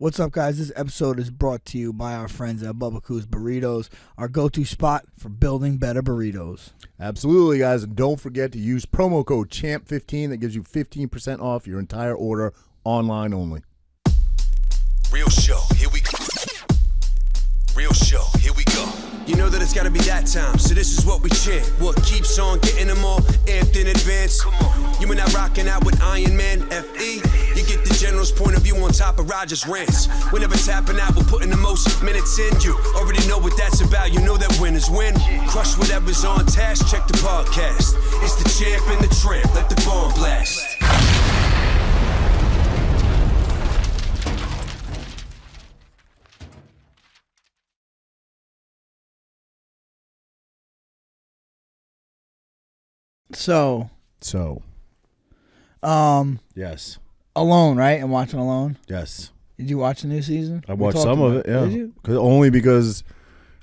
What's up, guys? This episode is brought to you by our friends at Bubba Coos Burritos, our go-to spot for building better burritos. Absolutely, guys. And don't forget to use promo code CHAMP15 that gives you 15% off your entire order, online only. Real show, here we go. Real show, here we go. You know that it's gotta be that time, so this is what we chant. What keeps on getting them all amped in advance? Come on. You and I rocking out with Iron Man, F.E. You get the general's point of view on top of Roger's rants. We're never tapping out, we're putting the most minutes in. You already know what that's about, you know that winners win. Crush whatever's on task, check the podcast. It's the champ and the tramp, let the bomb blast. So, yes, Alone, right? I'm watching Alone. yes. Did you watch the new season? I watched some of it, yeah. Did you? Only because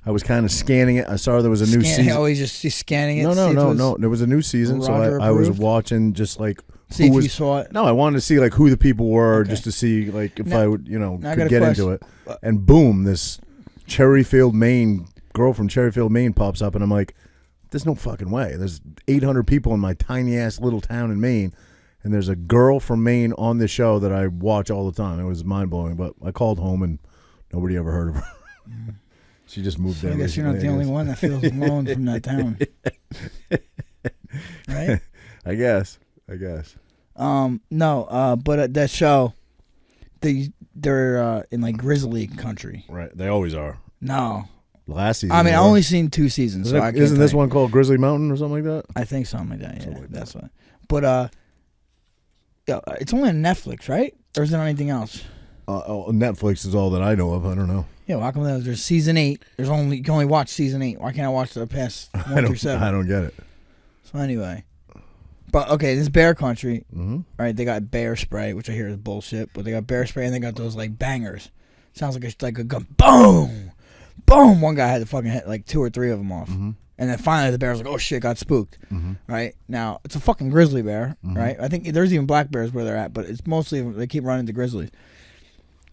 I was kind of scanning it. I saw there was a new season. Oh, he's just scanning it? No. There was a new season, so I was watching just like See who if was, you saw it. No, I wanted to see like who the people were, just to see like if I would, could get into it. And boom, this Cherryfield, Maine girl from Cherryfield, Maine pops up, and I'm like, there's no fucking way. There's 800 people in my tiny ass little town in Maine, and there's a girl from Maine on this show that I watch all the time. It was mind blowing, but I called home and nobody ever heard of her. She just moved there. I guess you're not the only one that feels alone from that town, right? I guess. No, but that show, they're in like grizzly country. Right, they always are. No. Last season. I mean, I only seen 2 seasons. Isn't this one called Grizzly Mountain or something like that? I think something like that. Yeah, that's what. But yeah, it's only on Netflix, right? Or is it on anything else? Netflix is all that I know of. I don't know. Yeah, well, how come there's season 8? You can only watch season 8. Why can't I watch the past 1 through 7? I don't get it. So anyway, but okay, this bear country. Mm-hmm. Right, they got bear spray, which I hear is bullshit. But they got bear spray and they got those like bangers. Sounds like a gun. Boom. Boom! One guy had to fucking hit like 2 or 3 of them off. Mm-hmm. And then finally the bear was like, oh shit, got spooked. Mm-hmm. Right? Now, it's a fucking grizzly bear, Mm-hmm. right? I think there's even black bears where they're at, but it's mostly, they keep running to grizzlies.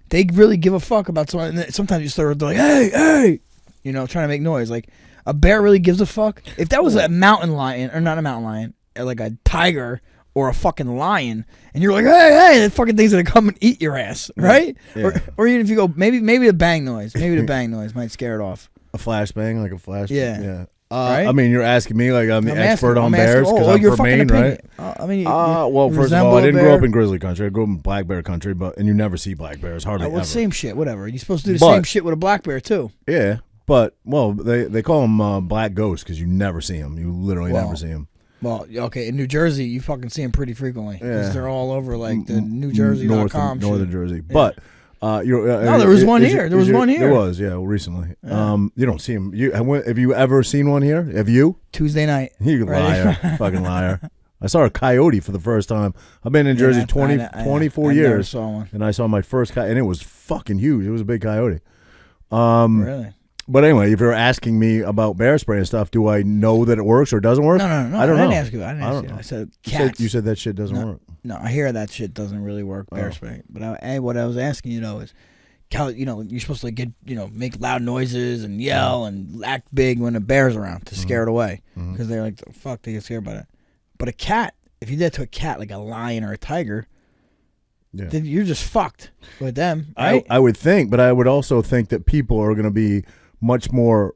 They really give a fuck about someone. And sometimes you start, they're like, hey! Trying to make noise. Like, a bear really gives a fuck? If that was a mountain lion, or not a mountain lion, like a tiger or a fucking lion, and you're like, hey, that fucking thing's gonna come and eat your ass, right? Yeah. Or even if you go, maybe a bang noise. Maybe the bang noise might scare it off. A flashbang, like a flash. Yeah. Right? I mean, you're asking me like I'm the expert on I'm bears because I'm you're from Maine, opinion. right? I mean, well, first of all, I didn't grow up in grizzly country. I grew up in black bear country, and you never see black bears hardly ever. Same shit, whatever. You're supposed to do the same shit with a black bear too. Yeah, but they call them black ghosts because you never see them. You literally never see them. Well, okay, in New Jersey, you fucking see them pretty frequently because Yeah. they're all over like the NewJersey.com Northern Jersey. Yeah. But no, there was one here. There was one here. There was, recently. Yeah. You don't see them. Have you ever seen one here? Have you? Tuesday night. You liar, fucking liar. I saw a coyote for the first time. I've been in Jersey 24 years. Never saw one. And I saw my first coyote, and it was fucking huge. It was a big coyote. Really? But anyway, if you're asking me about bear spray and stuff, do I know that it works or doesn't work? No. I don't know. I didn't ask you. I said cats. You said that shit doesn't work. No, I hear that shit doesn't really work, bear spray. But what I was asking you is, you're supposed to get, make loud noises and yell and act big when a bear's around to scare it away because they're like, fuck, they get scared by it. But a cat, if you did that to a cat, like a lion or a tiger, then you're just fucked with them, right? I would think, but I would also think that people are going to be much more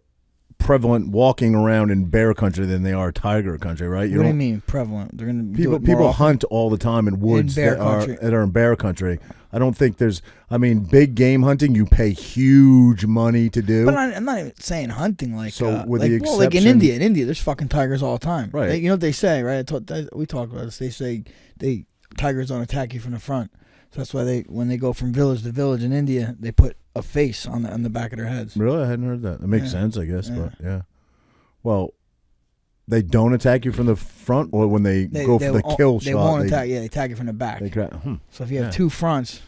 prevalent walking around in bear country than they are tiger country, right? What do you mean prevalent? They're going to people hunt all the time in woods that are in bear country. I don't think there's. I mean, big game hunting you pay huge money to do. But I'm not even saying hunting like. So with like, the exception, like in India, there's fucking tigers all the time. Right. You know what they say, right? We talked about this. They say tigers don't attack you from the front. So that's why when they go from village to village in India, they put a face on the back of their heads. Really? I hadn't heard that. That makes sense, I guess. But yeah. Well, they don't attack you from the front, or when they go for the kill shot. They won't attack. Yeah, they attack you from the back. So if you have 2 fronts,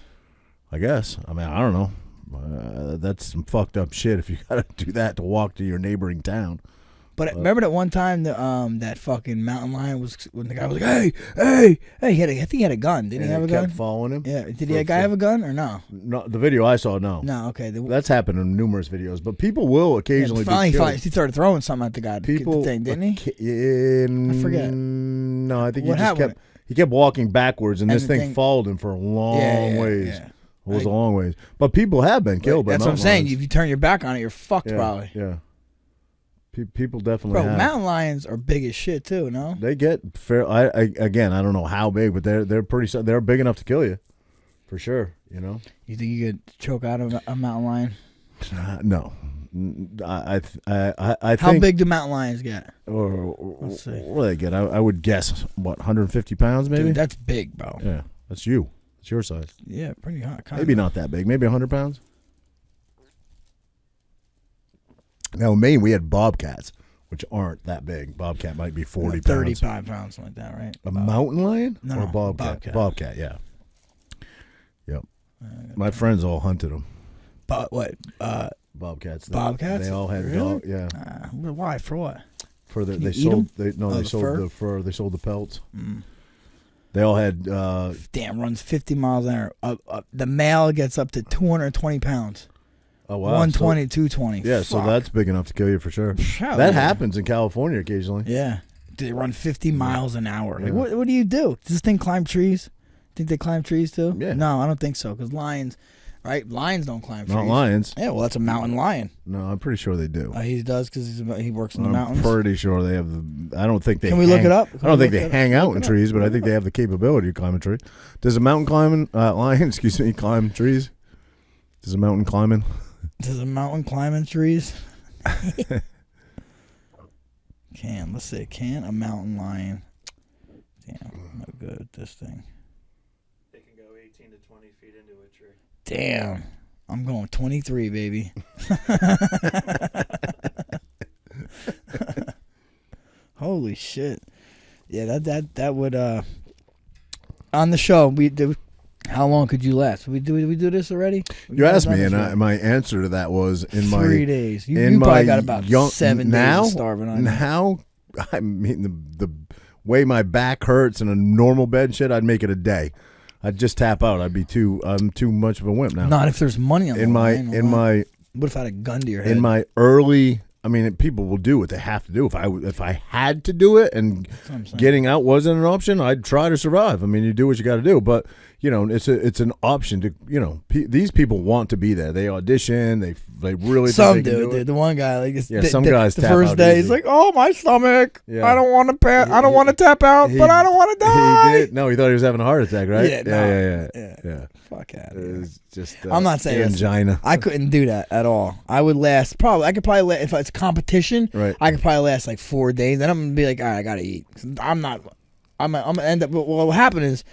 I guess. I mean, I don't know. That's some fucked up shit if you got to do that to walk to your neighboring town. But remember that one time that fucking mountain lion was when the guy was like, hey, I think he had a gun. Didn't he have a gun? Kept following him. Yeah. Did that guy have a gun or no? No, the video I saw, no. No. Okay. That's happened in numerous videos, but people will occasionally. Finally, he started throwing something at the guy. People, the thing, didn't he? I forget. No, I think he kept walking backwards, and this thing followed him for a long ways. Yeah. It was a long ways, but people have been killed by that's mountain what I'm saying. lions. If you turn your back on it, you're fucked probably. Yeah. People definitely have. Mountain lions are big as shit too, no? They get fair. Again, I don't know how big, but they're big enough to kill you, for sure. You know. You think you could choke out a mountain lion? No. I think. How big do mountain lions get? Let's see. What do they get? I would guess 150 pounds, maybe. Dude, that's big, bro. Yeah, that's you. It's your size. Yeah, pretty hot. Maybe not that big. Maybe 100 pounds. Now, in Maine, we had bobcats, which aren't that big. Bobcat might be 40 pounds. 35 pounds, something like that, right? A mountain lion? No, or a bobcat? Bobcat, yeah. Yep. My friends all hunted them. What? Bobcats. Bobcats? They all had really? yeah. Why? For what? For they sold the fur. They sold the pelts. They all had damn, runs 50 miles an hour. The male gets up to 220 pounds. Oh wow, 120, 220. Yeah, so that's big enough to kill you for sure. That happens in California occasionally. Yeah, they run 50 miles an hour. Like, what do you do? Does this thing climb trees? Think they climb trees too? Yeah. No, I don't think so. Because lions, right? Lions don't climb trees. Not lions. Yeah, well, that's a mountain lion. No, I'm pretty sure they do. He does because he works in the mountains. I'm pretty sure they have I don't think they. Can we look it up? I don't think they hang out in trees, but I think they have the capability to climb a tree. Does a mountain climbing lion, climb trees? Does a mountain climbing? Does a mountain climb in trees? Let's see. Can a mountain lion? Damn, I'm not good at this thing. They can go 18 to 20 feet into a tree. Damn, I'm going 23, baby. Holy shit! Yeah, that would on the show we do. How long could you last? We do this already? You asked me, and my answer to that was in 3 days. You probably got about 7 days of starving on now. I mean, the way my back hurts in a normal bed shit, I'd make it a day. I'd just tap out. I'm too much of a wimp now. Not if there's money on the line. What if I had a gun to your head? In my early, I mean, people will do what they have to do. If I had to do it and getting out wasn't an option, I'd try to survive. I mean, you do what you got to do, but you know, it's an option to, you know, these people want to be there. They audition. They really some think they do. can do it. The one guy, like, some guys the tap first out day, easy. he's like, "Oh, my stomach! Yeah. I don't want to I don't want to tap out, but I don't want to die." He did. No, he thought he was having a heart attack, right? Yeah. Fuck out. It was just. I'm not saying angina. I couldn't do that at all. I would last I could probably if it's competition. Right. I could probably last like 4 days. Then I'm gonna be like, all right, I gotta eat. I'm gonna end up. What will happen is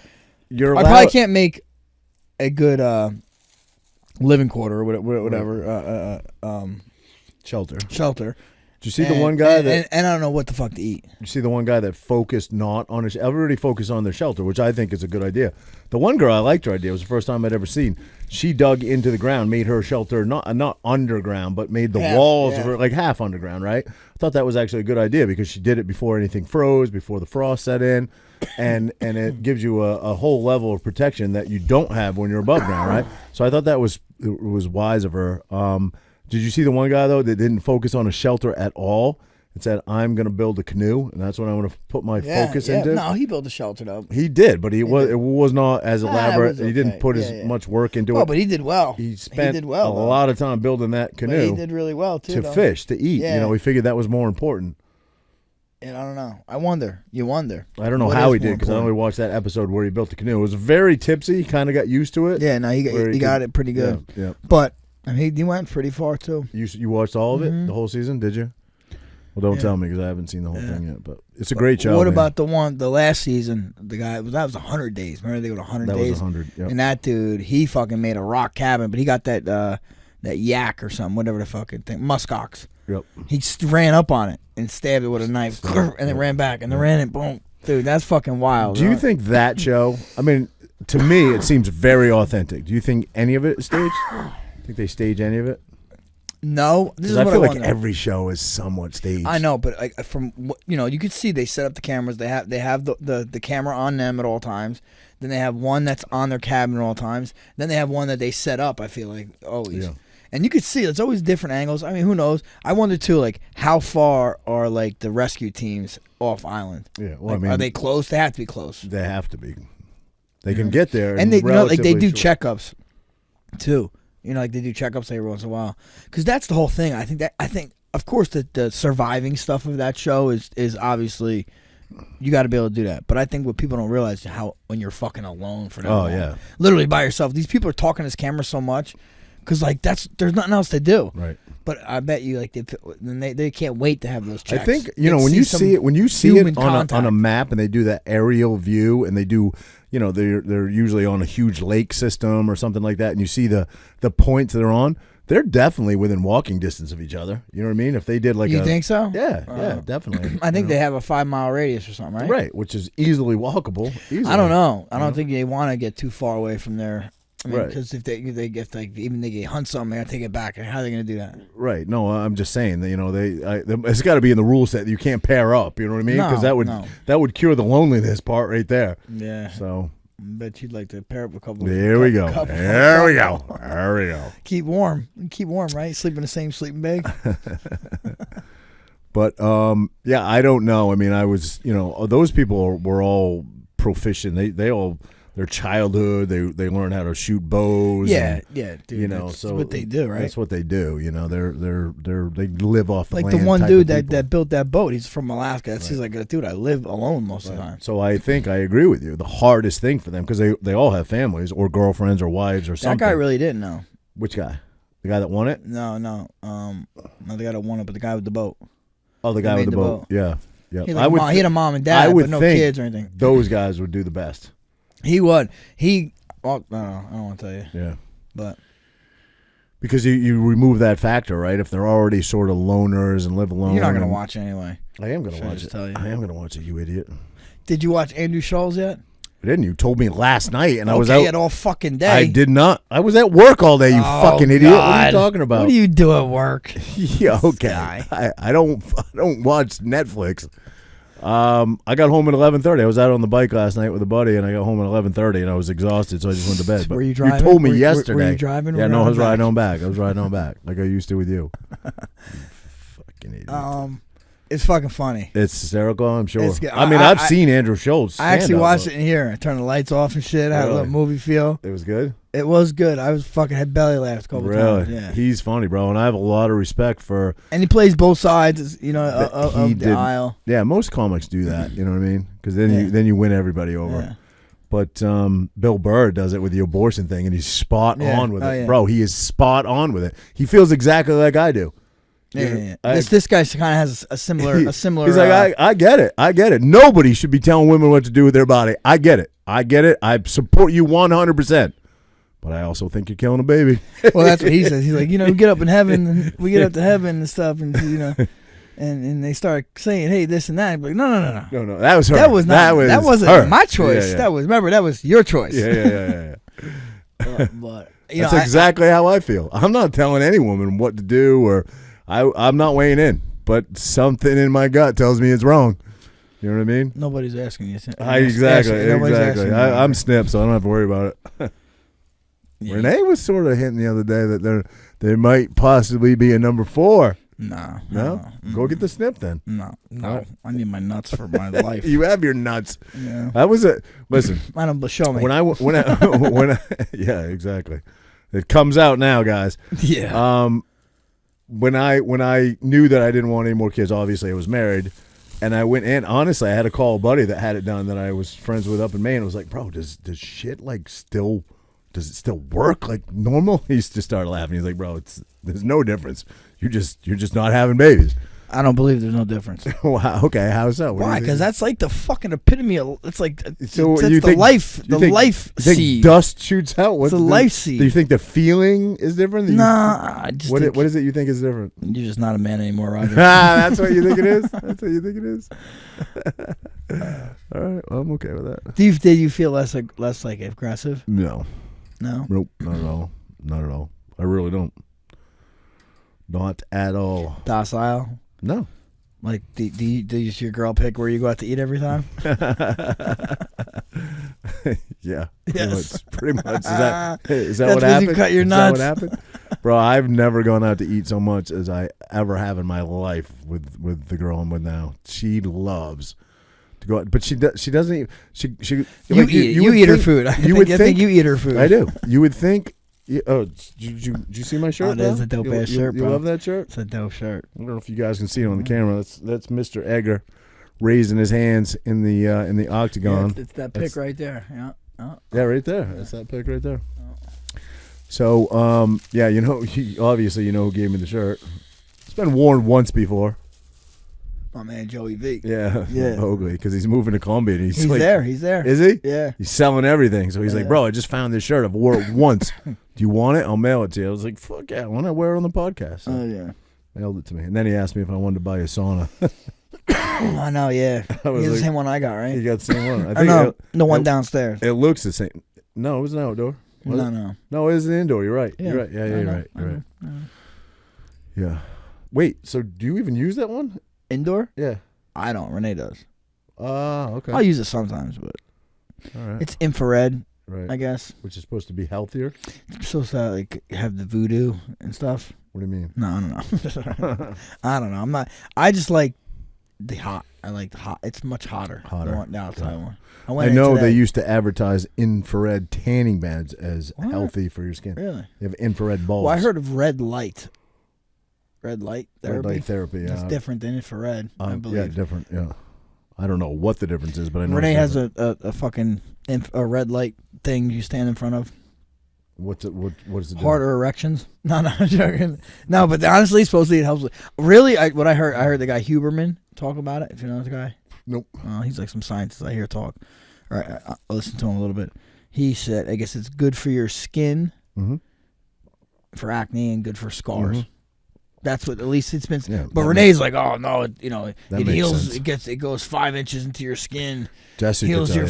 I probably can't make a good living quarter or whatever. Shelter. Did you see the one guy and I don't know what the fuck to eat. You see the one guy that focused not on his. Everybody focused on their shelter, which I think is a good idea. The one girl, I liked her idea. It was the first time I'd ever seen. She dug into the ground, made her shelter not underground, but made the walls of her like half underground. Right? I thought that was actually a good idea because she did it before anything froze, before the frost set in, and it gives you a whole level of protection that you don't have when you're above ground. Right? So I thought that was wise of her. Did you see the one guy, though, that didn't focus on a shelter at all and said, I'm going to build a canoe, and that's what I'm going to put my focus into? No, he built a shelter, though. He did, but it was not as elaborate. He didn't put as much work into it. Oh, but he did well. He spent a lot of time building that canoe. But he did really well, too, to fish, to eat. Yeah. You know, he figured that was more important. And I don't know. I wonder. You wonder. I don't know how he did because I only watched that episode where he built the canoe. It was very tipsy. He kind of got used to it. Yeah, no, he got it pretty good. Yeah. But I mean, he went pretty far too. You watched all of it, the whole season, did you? Well, don't tell me because I haven't seen the whole thing yet. But it's a great show. What about the last season? The guy that was 100 days. Remember they were 100 days. That was 100. Yep. And that dude, he fucking made a rock cabin, but he got that yak or something, whatever the fucking thing, muskox. Yep. He ran up on it and stabbed it with a knife, and then ran back, and then ran it, boom, dude, that's fucking wild. Do you think that show? I mean, to me, it seems very authentic. Do you think any of it is staged? Think they stage any of it? No, this is I what feel I like wonder. every show is somewhat staged. I know, but like from what you could see, they set up the cameras. They have the camera on them at all times. Then they have one that's on their cabin at all times. Then they have one that they set up. I feel like always. Yeah. And you could see it's always different angles. I mean, who knows? I wonder too, like how far are like the rescue teams off island? Yeah, well, Like, I mean, are they close? They have to be close. They have to be. They can get there, And they, like they do short. checkups too. Like they do checkups every once in a while, because that's the whole thing. I think, of course, the surviving stuff of that show is obviously you got to be able to do that. But I think what people don't realize is how when you're fucking alone for that long, yeah, literally by yourself. These people are talking to this camera so much, because like there's nothing else to do. Right. But I bet you like they can't wait to have those checks. I think when you see it on a map and they do that aerial view and they do. They're usually on a huge lake system or something like that, and you see the points that are on. They're definitely within walking distance of each other. You know what I mean? If they did like you think so? Yeah, definitely. I think they have a 5-mile radius or something, right? Right, which is easily walkable. Easily. I don't know. I don't think they want to get too far away from there. I mean, Right. because if they hunt something, they gotta take it back. How are they gonna do that? Right. No, I'm just saying that it's got to be in the rule set that you can't pair up. You know what I mean? Because that would cure the loneliness part right there. Yeah. So. I bet you'd like to pair up a couple. There we go. There we go. Keep warm, right? Sleep in the same sleeping bag. But yeah, I don't know. I mean, I was, those people were all proficient. They all. Their childhood, they learn how to shoot bows. Yeah, dude. That's so what they do, right? That's what they do. They live off the like land the one type dude of that built that boat. He's from Alaska. That's he's like, dude, I live alone most of the time. So I think I agree with you. The hardest thing for them, because they all have families or girlfriends or wives or something. That guy really didn't know. Which guy? The guy that won it? No. Not the guy that won it, but the guy with the boat. Oh, the guy with the boat. Yeah. He had a mom and dad, but no kids or anything. Those guys would do the best. He would. Well, I don't want to tell you. Yeah. But. Because you remove that factor, right? If they're already sort of loners and live alone. You're not going to watch it anyway. I am going to watch it. Tell you. I am going to watch it, you idiot. Did you watch Andrew Schulz yet? Didn't you? Told me last night, and I was out all fucking day. I did not. I was at work all day. You fucking idiot! God. What are you talking about? What do you do at work? Yeah, okay. I don't watch Netflix. I got home at 11:30. I was out on the bike last night with a buddy, and I got home at 11:30, and I was exhausted, so I just went to bed. But were you driving? You told me yesterday. Were you driving? Yeah, no, I was riding on back. Like I used to with you. You fucking idiot. It's fucking funny. It's hysterical, I'm sure. I mean, I've seen Andrew Schulz. I actually watched it in here. I turned the lights off and shit. I had a little movie feel. It was good? It was good. I was fucking had belly laughs a couple times. Yeah. He's funny, bro, and I have a lot of respect for... And he plays both sides, of the aisle. Yeah, most comics do that, you know what I mean? Because then you win everybody over. Yeah. But Bill Burr does it with the abortion thing, and he's spot on with it. Yeah. Bro, he is spot on with it. He feels exactly like I do. Yeah. This guy kind of has a similar. He's like, I get it. Nobody should be telling women what to do with their body. I get it. I support you 100%. But I also think you're killing a baby. Well, that's what he says. He's like, we get up in heaven, and we get up to heaven and stuff, and and they start saying, hey, this and that. But no. That was her. That wasn't her. my choice. Yeah. That was your choice. Yeah. But that's exactly how I feel. I'm not telling any woman what to do, or I'm not weighing in. But something in my gut tells me it's wrong. You know what I mean? Nobody's asking you. Exactly. I'm snipped, so I don't have to worry about it. Yeah. Renee was sort of hinting the other day that there might possibly be a number 4. No? Go get the snip then. No. I need my nuts for my life. You have your nuts. Yeah. That was it. Listen. Show me. When I yeah, exactly. It comes out now, guys. Yeah. When I knew that I didn't want any more kids, obviously I was married, and I went in. Honestly, I had to call a buddy that had it done that I was friends with up in Maine. I was like, bro, does shit does it still work like normal? He just started laughing. He's like, bro, there's no difference. You're just not having babies. I don't believe there's no difference. Wow. Okay. How so? Why? Because that's like the fucking epitome of. It's like so you think, the life seed. Dust shoots out. What's the life seed? Do you think the feeling is different? Nah. I just what is it you think is different? You're just not a man anymore, Roger. That's what you think it is. That's what you think it is. All right. Well, I'm okay with that. Did you feel less aggressive? No. No. Nope. Not at all. I really don't. Not at all. Docile? No. Like, does your girl pick where you go out to eat every time? Yeah. Yes. Pretty much. Is that That's what when happened? you cut your Is nuts. that what happened? Bro, I've never gone out to eat so much as I ever have in my life with the girl I'm with now. She loves to go out, but she doesn't even, she You eat her food. I think you eat her food. I do. You would think. Did you see my shirt? Oh, that is a dope ass shirt, You bro. love that shirt? It's a dope shirt. I don't know if you guys can see it on the camera. That's Mr. Egger raising his hands in the octagon. Yeah, it's that pic right there. Yeah. Oh. Yeah, right there. That's that pic right there. So, yeah, obviously who gave me the shirt. It's been worn once before. My man Joey V. Yeah. Oakley, because he's moving to Columbia. And he's like, there. He's there. Is he? Yeah. He's selling everything. So he's like, bro, I just found this shirt. I've wore it once. Do you want it? I'll mail it to you. I was like, fuck yeah. Why not wear it on the podcast? So Yeah. Mailed it to me. And then he asked me if I wanted to buy a sauna. I know, yeah. He's the same one I got, right? You got the same one. I know. The one downstairs. It looks the same. No, it was an outdoor. No. No, it was an indoor. You're right. Yeah. You're right. Yeah, you're right. Yeah. Wait, so do you even use that one? Indoor? Yeah. I don't. Renee does. Okay. I'll use it sometimes, but all right. it's infrared, Right. I guess. Which is supposed to be healthier. It's supposed to like have the voodoo and stuff. What do you mean? No, I don't know. I don't know. I'm not. I just like the hot. I like the hot. It's much hotter. Hotter. The outside one. I know they used to advertise infrared tanning beds as healthy for your skin. Really? They have infrared bulbs. Well, I heard of red light. Red light therapy. Red light therapy. Yeah. That's different than infrared. I believe. Yeah, different. Yeah. I don't know what the difference is, but I know Renee has a fucking a red light thing you stand in front of. What is it? Harder erections? No, I'm joking. No, but honestly, supposedly it helps. Really, what I heard the guy Huberman talk about it. If you know the guy. Nope. He's like some scientist I hear talk. All right, I listened to him a little bit. He said, I guess it's good for your skin, for acne, and good for scars. That's what at least it's been. Yeah, but Renee's like, oh no, it heals. Sense. It goes 5 inches into your skin. Jesse heals your,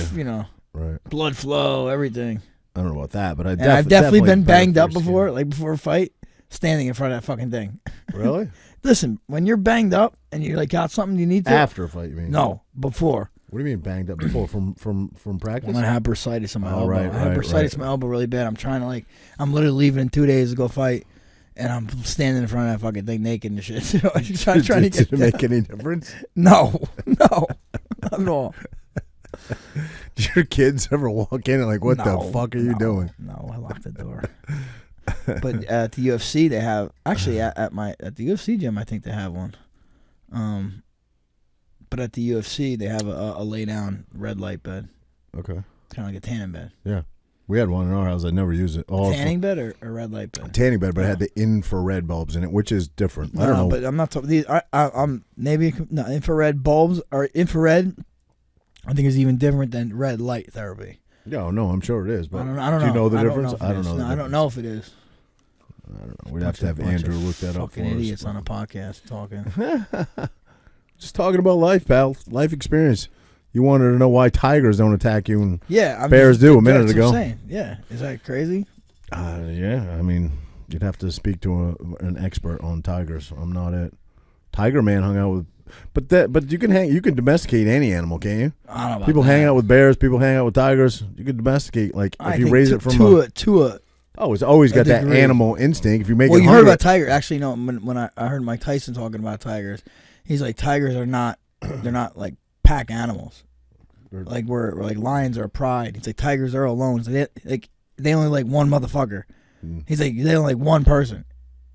right. blood flow, everything. I don't know about that, but I've definitely been banged up before, like before a fight, standing in front of that fucking thing. Really? Listen, when you're banged up and you like got something you need to after a fight, you mean? No, before. What do you mean banged up before? From practice? When I had bursitis on my elbow. Right, I had bursitis on my elbow really bad. I'm trying to I'm literally leaving in 2 days to go fight, and I'm standing in front of that fucking thing naked and shit. So I'm trying to get. Did it make any difference? No, not at all. Do your kids ever walk in and like, what the fuck are you doing? No, I locked the door. But at the UFC, they have actually at the UFC gym, I think they have one. But at the UFC, they have a lay down red light bed. Okay. Kind of like a tanning bed. Yeah. We had one in our house. I never used it. Tanning bed or a red light bed? Tanning bed, but it had the infrared bulbs in it, which is different. I don't know. But I'm not talking. I'm infrared bulbs or infrared. I think is even different than red light therapy. No, I'm sure it is. But I don't know. Do you know the difference? I don't know. I don't know if it is. I don't know. We'd have to have Andrew look that up for us. Fucking idiots on a podcast talking. Just talking about life, pal. Life experience. You wanted to know why tigers don't attack you, and bears do a minute ago. Yeah, is that crazy? Yeah, I mean, you'd have to speak to an expert on tigers. I'm not it. Tiger Man hung out with, but you can domesticate any animal, can't you? I don't know about people that. hang out with bears. People hang out with tigers. You can domesticate if you raise it from to a. Oh, it's always got that animal instinct. If you make it you heard about tigers. Actually, no. When I heard Mike Tyson talking about tigers, he's like, tigers are not. They're not like pack animals. Like we're like lions are pride. He's like tigers are alone. So they only like one motherfucker. He's like they only like one person.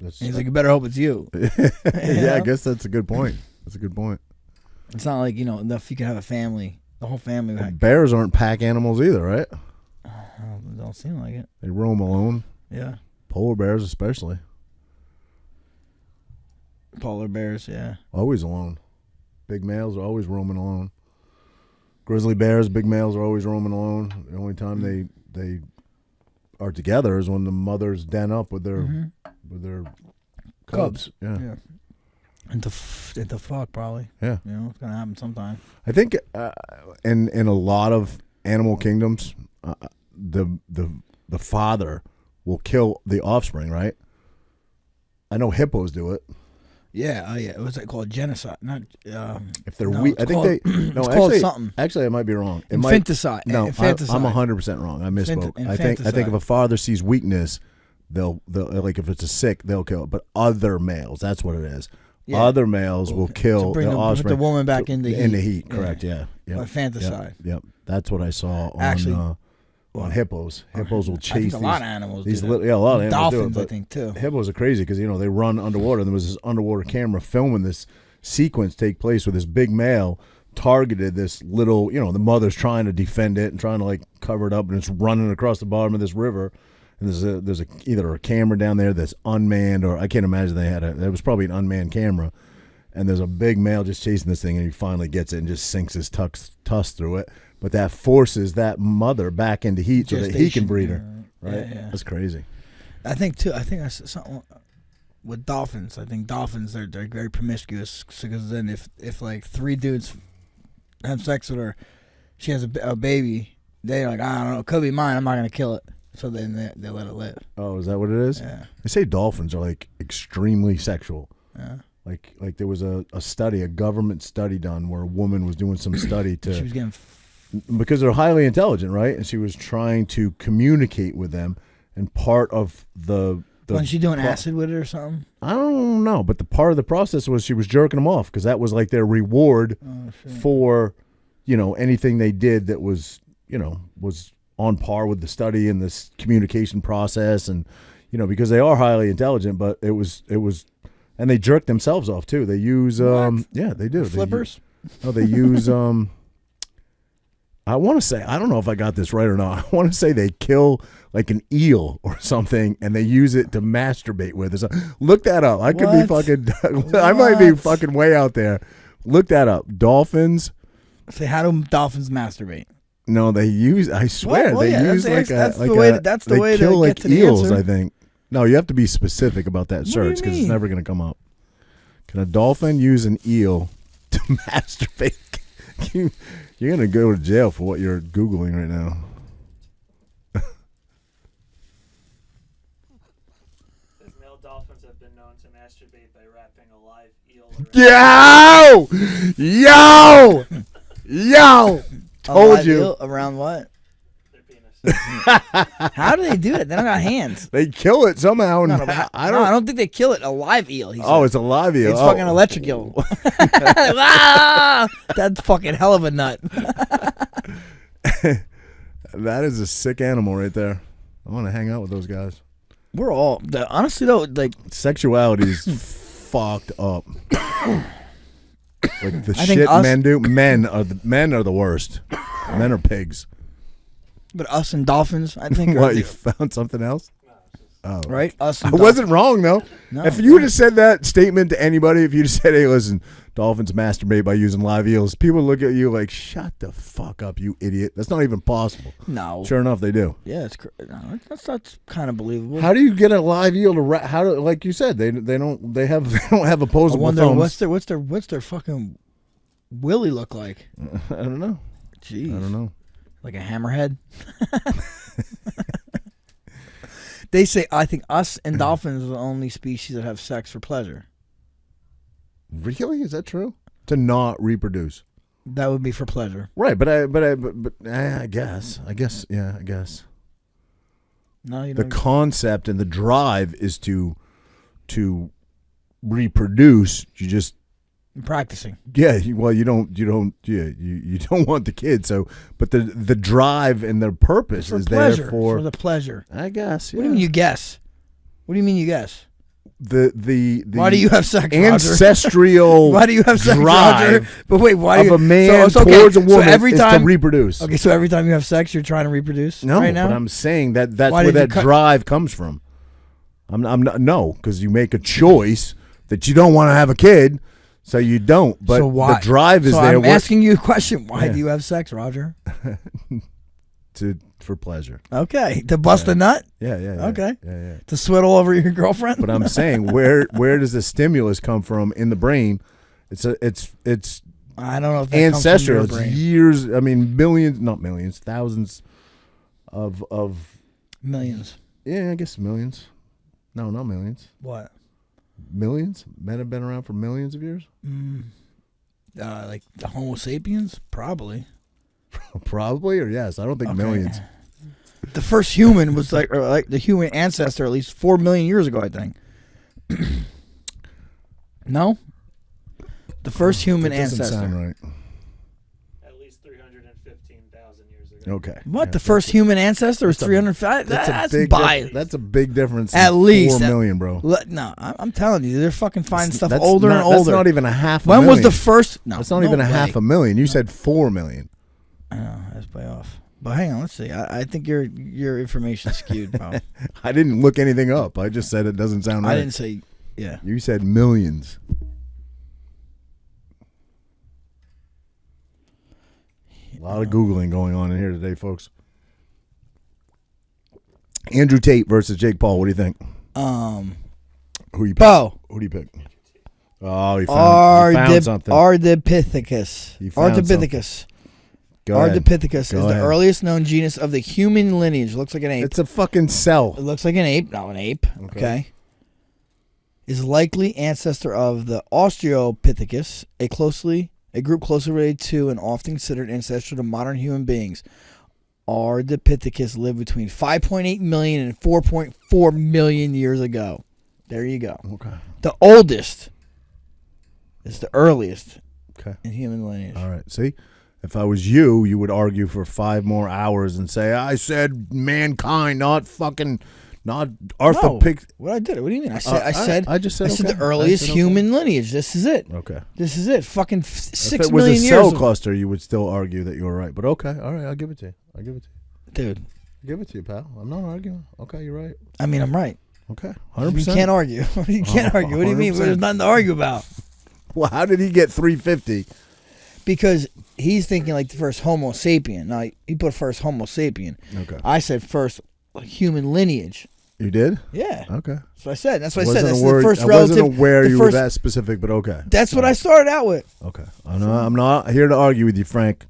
He's like, you better hope it's you. Yeah, I guess that's a good point. That's a good point. It's not like if you can have a family, the whole family. Bears aren't pack animals either, right? Don't seem like it. They roam alone. Yeah. Polar bears especially. Polar bears, yeah. Always alone. Big males are always roaming alone. Grizzly bears, big males are always roaming alone. The only time they are together is when the mothers den up with their cubs. Yeah. And to fuck probably. Yeah. It's gonna happen sometime. I think in a lot of animal kingdoms, the father will kill the offspring, right? I know hippos do it. Yeah, oh yeah. What's that called? Genocide? Not. If they're weak, I think they. No, it's actually, called something. Actually, I might be wrong. Infanticide. No, infanticide. I'm 100% wrong. I misspoke. I think if a father sees weakness, they'll like if it's a sick, they'll kill it. But other males, that's what it is. Yeah. Other males will kill the offspring. Put the woman back in the heat. In the heat, correct? Yeah. Yep. Infanticide. Yep. That's what I saw on. On hippos. Hippos will chase a lot of animals. A lot of animals Dolphins, do it, I think, too. Hippos are crazy because, they run underwater. There was this underwater camera filming this sequence take place where this big male targeted this little, the mother's trying to defend it and trying to, cover it up, and it's running across the bottom of this river. And there's either a camera down there that's unmanned, or I can't imagine there was probably an unmanned camera. And there's a big male just chasing this thing, and he finally gets it and just sinks his tusk through it. But that forces that mother back into heat so that he can breed her. Right? Yeah. That's crazy. I think I said something with dolphins. I think dolphins they're very promiscuous because then if 3 dudes have sex with her, she has a baby. They're like, I don't know, it could be mine. I'm not gonna kill it. So then they let it live. Oh, is that what it is? Yeah. They say dolphins are extremely sexual. Yeah. Like there was a government study done where a woman was doing some study to. She was getting. Because they're highly intelligent, right? And she was trying to communicate with them, and part of the wasn't she doing acid with it or something? I don't know, but the part of the process was she was jerking them off because that was their reward for, anything they did that was, was on par with the study and this communication process, and because they are highly intelligent, but it was, and they jerk themselves off too. They use yeah, they do flippers. They use I want to say, I don't know if I got this right or not. I want to say they kill an eel or something and they use it to masturbate with. Look that up. I could be fucking, I might be fucking way out there. Look that up. Dolphins. Say, how do dolphins masturbate? No, they use, I swear, they use that's the way kill to get to the eels, answer. I think. No, you have to be specific about that search because it's never going to come up. Can a dolphin use an eel to masturbate? You're going to go to jail for what you're Googling right now. Male dolphins have been known to masturbate by wrapping a live eel Yo! Told you. Around what? their penis. How do they do it? They don't got hands. They kill it somehow. I don't think they kill it. A live eel. It's a live eel. It's fucking electric eel. Ah! That's fucking hell of a nut. That is a sick animal right there. I want to hang out with those guys. We're all honestly though, sexuality is fucked up. The shit men do. Men are the worst. Men are pigs. But us and dolphins, I think. What, you found something else? Oh. Right? Us and I wasn't wrong, though. No, if you would have said that statement to anybody, if you just said, hey, listen, dolphins masturbate by using live eels, people would look at you like, shut the fuck up, you idiot. That's not even possible. No. Sure enough, they do. Yeah, that's kind of believable. How do you get a live eel to like you said, they don't have opposable thumbs. What's their fucking willy look like? I don't know. Jeez. I don't know. Like a hammerhead? They say, I think us and dolphins are the only species that have sex for pleasure. Really? Is that true? To not reproduce. That would be for pleasure. Right, but I guess. Yeah, I guess. No, you the concept and the drive is to reproduce. You just practicing. Yeah, you don't want the kid. So, but the drive and the purpose is pleasure, there for the pleasure. I guess. Yeah. What do you mean you guess? What do you mean you guess? The why do you have sex, ancestral why do you have sex, drive Roger? But wait, why of do you, a man so, towards a woman every time, is to reproduce? Okay, so every time you have sex, you're trying to reproduce. No, right now? But I'm saying that's where that drive comes from. I'm not because you make a choice that you don't want to have a kid, so you don't. But the drive is there. I'm asking you a question. Why do you have sex, Roger? For pleasure. Okay. To bust a nut? Yeah. Okay. Yeah. To swiddle over your girlfriend? But I'm saying where does the stimulus come from in the brain? It's I don't know if that ancestral. Comes from your brain. It's years, millions, not millions, thousands of millions. Yeah, I guess millions. No, not millions. What? Millions? Men have been around for millions of years? Like the Homo sapiens? Probably. Probably, or yes. I don't think millions. The first human was like the human ancestor at least 4 million years ago, I think. No? The first human ancestor. Sound right. At least 315,000 years ago. Okay. What? The first human ancestor was 305? That's biased. That's a big difference. At least 4 million, bro. No, I'm telling you, they're fucking finding stuff older and older. That's not even a half. When was the first? No, that's not even a half a million. You said 4 million. I know that's way off. But hang on, let's see. I think your information's skewed, bro. I didn't look anything up. I just said it doesn't sound right. I didn't say. Yeah. You said millions. A lot of Googling going on in here today, folks. Andrew Tate versus Jake Paul. What do you think? Who you pick? Bo. Who do you pick? Oh, he found something. Ardipithecus. Ardipithecus. Ardipithecus is the earliest known genus of the human lineage. Looks like an ape. It's a fucking cell. It looks like an ape. No, an ape. Okay. Is likely ancestor of the Australopithecus, a group closely related to and often considered ancestral to modern human beings. Ardipithecus lived between 5.8 million and 4.4 million years ago. There you go. Okay. The oldest is the earliest in human lineage. All right. See? If I was you, you would argue for 5 more hours and say, I said mankind, not Arthropithecus. What I did? What do you mean? I said the earliest human lineage. This is it. Okay. This is it. Fucking 6 million years. If it was a cell cluster, you would still argue that you were right. But okay. All right. I'll give it to you. Dude. I'll give it to you, pal. I'm not arguing. Okay. You're right. I mean, I'm right. Okay. 100%. You can't argue. You can't argue. What do you mean? There's nothing to argue about. Well, how did he get 350? Because he's thinking like the first Homo sapien. Now, he put first Homo sapien. Okay. I said first human lineage. You did? Yeah. Okay. That's what I said. That's what I said. That's the first I relative. wasn't aware you were that specific, but okay. That's what I started out with. Okay. I'm not here to argue with you, Frank.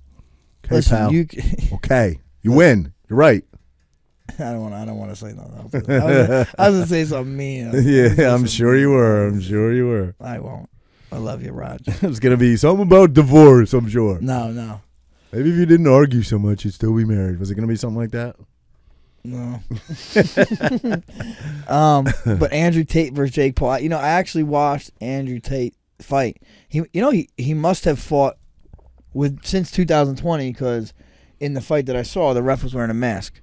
Okay, listen, pal. Okay. You win. You're right. I don't want to say nothing. I was gonna say something mean. Yeah, I'm sure you were. I won't. I love you, Roger. It's gonna be something about divorce, I'm sure. No. Maybe if you didn't argue so much, you'd still be married. Was it gonna be something like that? No. But Andrew Tate versus Jake Paul. I actually watched Andrew Tate fight. He must have fought since 2020 because in the fight that I saw, the ref was wearing a mask.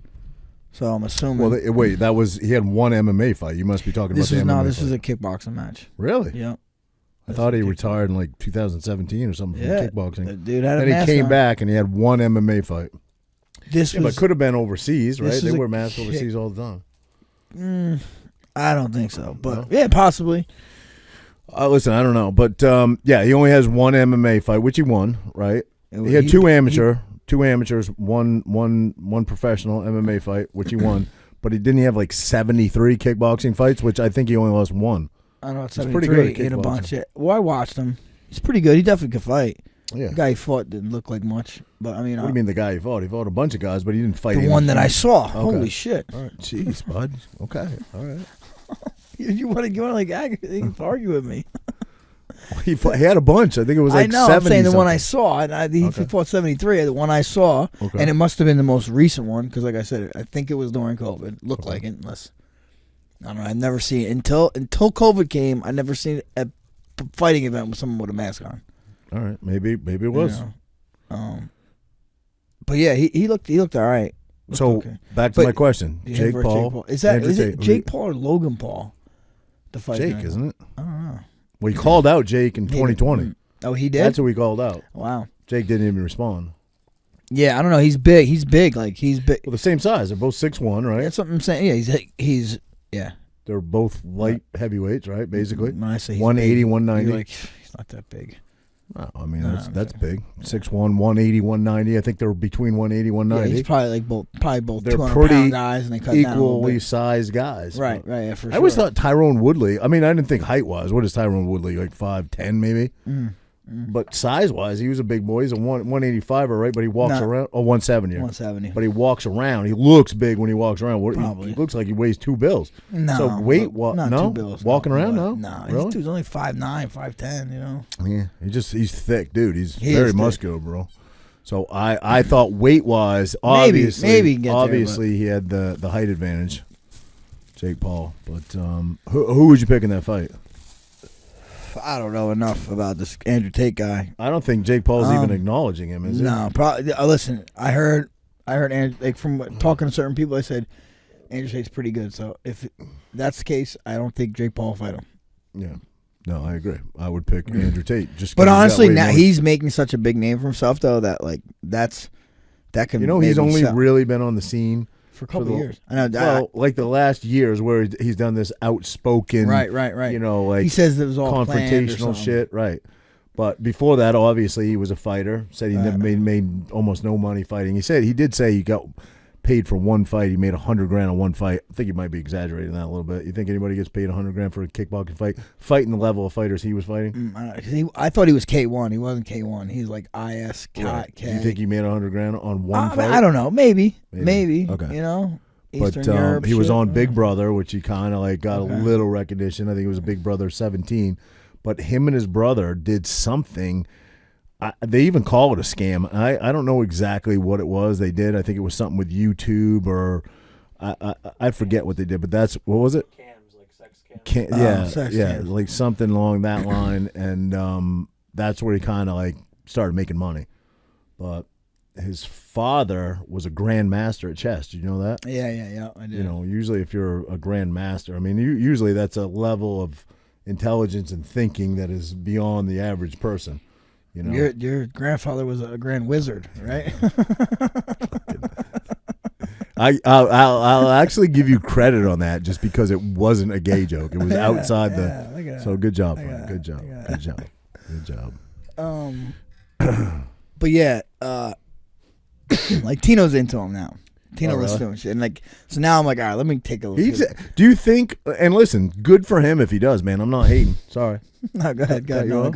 So I'm assuming. Well, wait, he had one MMA fight. You must be talking about the MMA fight. This is a kickboxing match. Really? Yeah. I thought he retired in like 2017 or something from kickboxing. The dude had a mask. Then he came back and he had one MMA fight. But could have been overseas, right? They wear masks overseas all the time. I don't think so, but yeah, possibly. Listen, I don't know, but he only has one MMA fight, which he won, right? He had two amateurs, one professional MMA fight, which he won, but he didn't have like 73 kickboxing fights, which I think he only lost one. I don't know, 73. He had a bunch. Well, I watched him. He's pretty good. He definitely could fight. Yeah. The guy he fought didn't look like much, but I mean. What do you mean the guy he fought? He fought a bunch of guys, but he didn't fight. The one that I saw. Okay. Holy shit! All right, jeez, bud. Okay, all right. you want to argue with me? He had a bunch. I think it was like 70. I'm saying the one I saw, and he fought 73. The one I saw, and it must have been the most recent one because, like I said, I think it was during COVID. It looked like it, unless I don't know. I've never seen it until COVID came. I never seen a fighting event with someone with a mask on. All right, maybe it was. But yeah, he looked all right. Back to my question: Jake Paul. Is it Jake Paul or Logan Paul? The fight, Jake, isn't it? I don't know. Well, he called out Jake in 2020. Oh, he did. That's who he called out. Wow. Jake didn't even respond. Yeah, I don't know. He's big. He's big. Like he's big. Well, the same size. They're both 6'1", right? That's what I'm saying. Yeah, he's yeah. They're both light heavyweights, right? Basically. When I say 180, 190. He's not that big. Oh, I mean, that's big. 6'1", 180, 190. I think they're between 180, 190. Yeah, he's probably both they're 200-pound guys, and they cut down equally sized guys. Right, yeah, for sure. I always thought Tyrone Woodley. I mean, I didn't think height wise. What is Tyrone Woodley, like 5'10", maybe? But size-wise, he was a big boy. He's a 185er, right? But he walks around. Oh, 170. 170. But he walks around. He looks big when he walks around. Probably. He looks like he weighs 2 bills. No. So weight, not no? 2 bills. Walking around, no? No. Really? He's only 5'9", 5'10", you know? Yeah. He's thick, dude. He's very muscular, bro. So I thought weight-wise, obviously he had the height advantage, Jake Paul. But who would you pick in that fight? I don't know enough about this Andrew Tate guy. I don't think Jake Paul's even acknowledging him, is he? No, probably. Listen, I heard Andrew, like from talking to certain people, I said Andrew Tate's pretty good. So if that's the case, I don't think Jake Paul will fight him. Yeah, no, I agree. I would pick Andrew Tate. But honestly, now he's making such a big name for himself, though, that like that can. You know, he's only really been on the scene for a couple of years. I know. Well, like the last years where he's done this outspoken, right. You know, like he says it was all confrontational shit, right? But before that, obviously, he was a fighter. Said he never made almost no money fighting. He did say he got paid for one fight. He made $100,000 on one fight. I think he might be exaggerating that a little bit. You think anybody gets paid $100,000 for a kickboxing fight? Fighting the level of fighters he was fighting? I thought he was K1. He wasn't K1. He's like IS. Right. Do you think he made $100,000 on one fight? I don't know. Maybe. Okay. You know. Eastern Europe he was on Big Brother, which he kind of like got a little recognition. I think it was a Big Brother 17. But him and his brother did something. They even call it a scam. I don't know exactly what it was they did. I think it was something with YouTube or I forget what they did. But that's what was it? Cams, like sex cams. Sex cams. Like something along that line. And that's where he kind of like started making money. But his father was a grandmaster at chess. Did you know that? Yeah, I did. You know, usually if you're a grandmaster, I mean, usually that's a level of intelligence and thinking that is beyond the average person. You know, your grandfather was a grand wizard, right? I'll actually give you credit on that just because it wasn't a gay joke. It was outside So good job, Frank. Good job. But yeah, like Tino's into him now. Tino really? listens to him and shit. And like, so now I'm like, all right, let me take a look. Do you think? And listen, good for him if he does, man. I'm not hating. Sorry. No, go ahead. Go ahead, bro.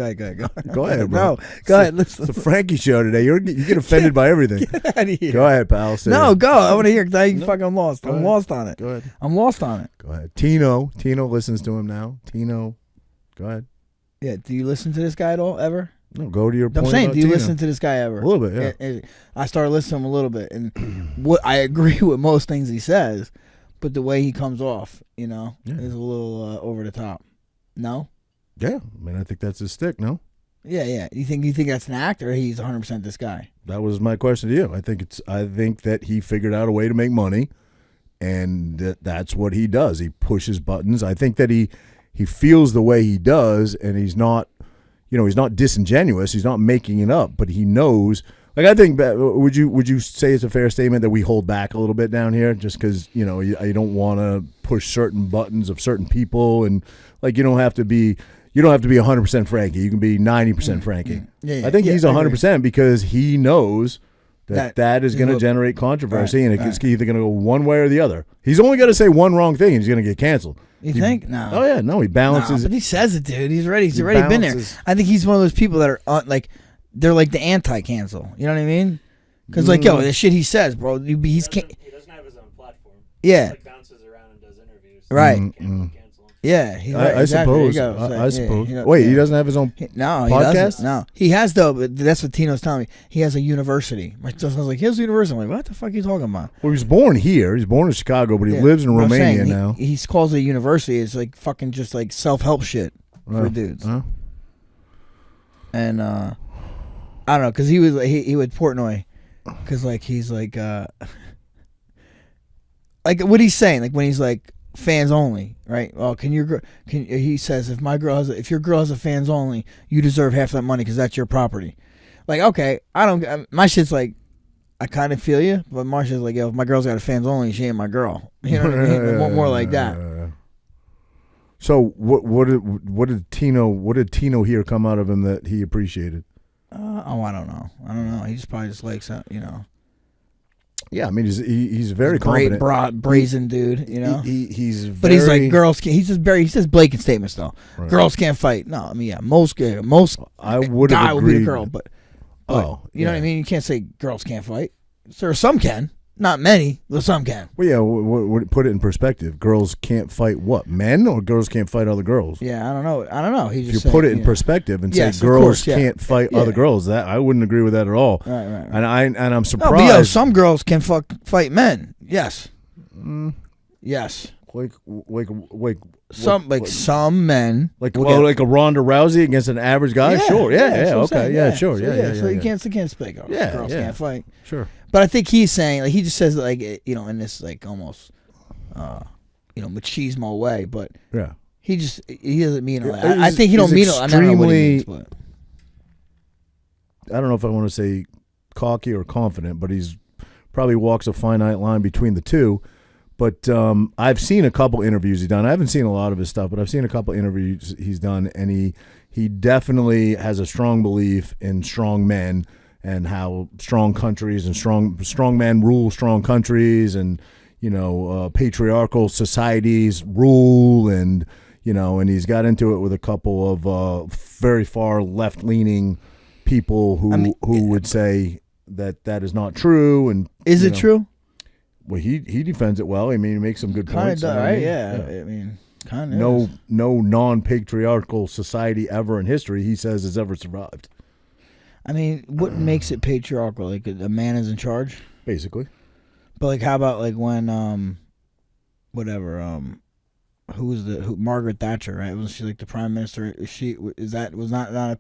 No, go ahead. Listen. It's a Frankie show today. You get offended by everything. Get out of here. Go ahead, pal. No, go. I want to hear. Now you fucking lost. I'm lost on it. Go ahead. I'm lost on it. Go ahead. Tino listens to him now. Tino, go ahead. Yeah. Do you listen to this guy at all ever? No, go to your point. I'm saying, do you Tino. listen to this guy ever? A little bit, yeah. I started listening to him a little bit, and what I agree with most things he says, but the way he comes off, is a little over the top. No? Yeah, I mean, I think that's his stick. No? Yeah. You think that's an act, or he's 100% this guy? That was my question to you. I think that he figured out a way to make money, and that's what he does. He pushes buttons. I think that he feels the way he does, and he's not. He's not disingenuous. He's not making it up, but he knows. Like, I think, would you say it's a fair statement that we hold back a little bit down here, just because you don't want to push certain buttons of certain people, and like you don't have to be 100% Frankie. You can be 90% Frankie. Yeah, I think he's 100% because he knows that is going to generate controversy, and it's either going to go one way or the other. He's only got to say one wrong thing, and he's going to get canceled. You think? No. Oh yeah, no. He balances. But he says it, dude. He's already been there. I think he's one of those people that are they're like the anti-cancel. You know what I mean? Because the shit he says, bro. He doesn't have his own platform. Yeah. He like bounces around and does interviews. Right. Cancel him. Yeah, I suppose. I suppose. Wait, he doesn't have his own podcast? He doesn't. No, he has though. But that's what Tino's telling me. He has a university. My son's like, he has a university. I'm like, what the fuck are you talking about? Well, he was born here. He's born in Chicago, but he lives in Romania now. He calls it a university. It's like fucking just like self-help shit for dudes. And I don't know, because he would Portnoy, because like he's like what he's saying, like when he's like. Fans only, right? Well, he says if your girl has a fans only, you deserve half that money because that's your property. Like, okay, my shit's like, I kind of feel you, but my shit's like, yo, if my girl's got a fans only, she ain't my girl. You know what I mean? I want more like that. So what did Tino hear come out of him that he appreciated? I don't know. He just probably just likes Yeah, I mean he's very great, confident, broad, brazen dude. You know, he's but he's like girls can't. He says blatant statements though. Right. Girls can't fight. No, I mean most I would have guy agreed. Will be a girl, but you know what I mean. You can't say girls can't fight. Sure, some can. Not many, but some can. Well, yeah. Put it in perspective. Girls can't fight what? Men or girls can't fight other girls? Yeah, I don't know. He's just if you put it in perspective and say girls can't fight other girls, that I wouldn't agree with that at all. Right. And I'm surprised. No, but some girls can fight men. Yes. Yes. Some men. Like a Ronda Rousey against an average guy? Yeah, sure. Yeah. Okay. Yeah, sure. So you can't say girls. Girls can't fight. Sure. But I think he's saying, like, he just says, like, you know, in this, like, almost, machismo way, but he doesn't mean it. I think he don't mean it. I don't know what he means, but I don't know if I want to say cocky or confident, but he's probably walks a finite line between the two. But I've seen a couple interviews he's done. I haven't seen a lot of his stuff, but I've seen a couple interviews he's done, and he definitely has a strong belief in strong men and how strong countries and strong men rule strong countries, and patriarchal societies rule, and and he's got into it with a couple of very far left-leaning people who would say that is not true. And is it true? Well, he defends it well. I mean, he makes some good points. Kind of, right? Yeah. I mean, kind of. No non-patriarchal society ever in history, he says, has ever survived. I mean, what makes it patriarchal? Like a man is in charge, basically. But like, how about like when Margaret Thatcher, right? Wasn't she like the prime minister? Was not a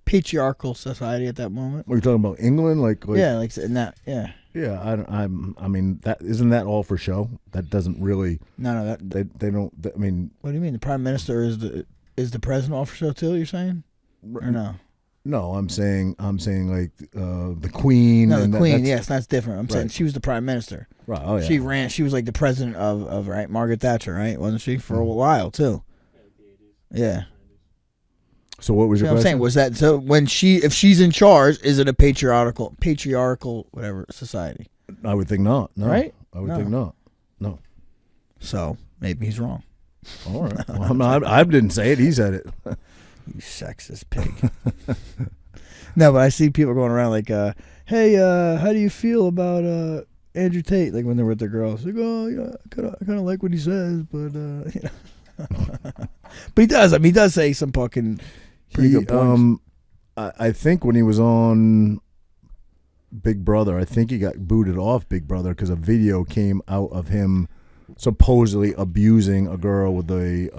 patriarchal society at that moment? What are you talking about? England, like yeah, like in that, yeah. Yeah, I mean, that isn't that all for show? That doesn't really. No, that they don't. I mean, what do you mean? The prime minister is the president all for show too? You're saying, or no? No, I'm saying like the Queen. No, the Queen. Yes, that's different. I'm saying she was the prime minister. Right. Oh yeah. She ran. She was like the president of right, Margaret Thatcher, right? Wasn't she for a while too? Yeah. So what was your question? I'm saying was that so when if she's in charge, is it a patriarchal whatever society? I would think not. No. Right? I would think not. No. So maybe he's wrong. All right. Well, I didn't say it. He said it. You sexist pig. No, but I see people going around like, hey, how do you feel about Andrew Tate? Like when they're with their girls. Like, oh, yeah, I kind of like what he says, but, But he does. I mean, he does say some fucking pretty good points. I think when he was on Big Brother, I think he got booted off Big Brother because a video came out of him supposedly abusing a girl with a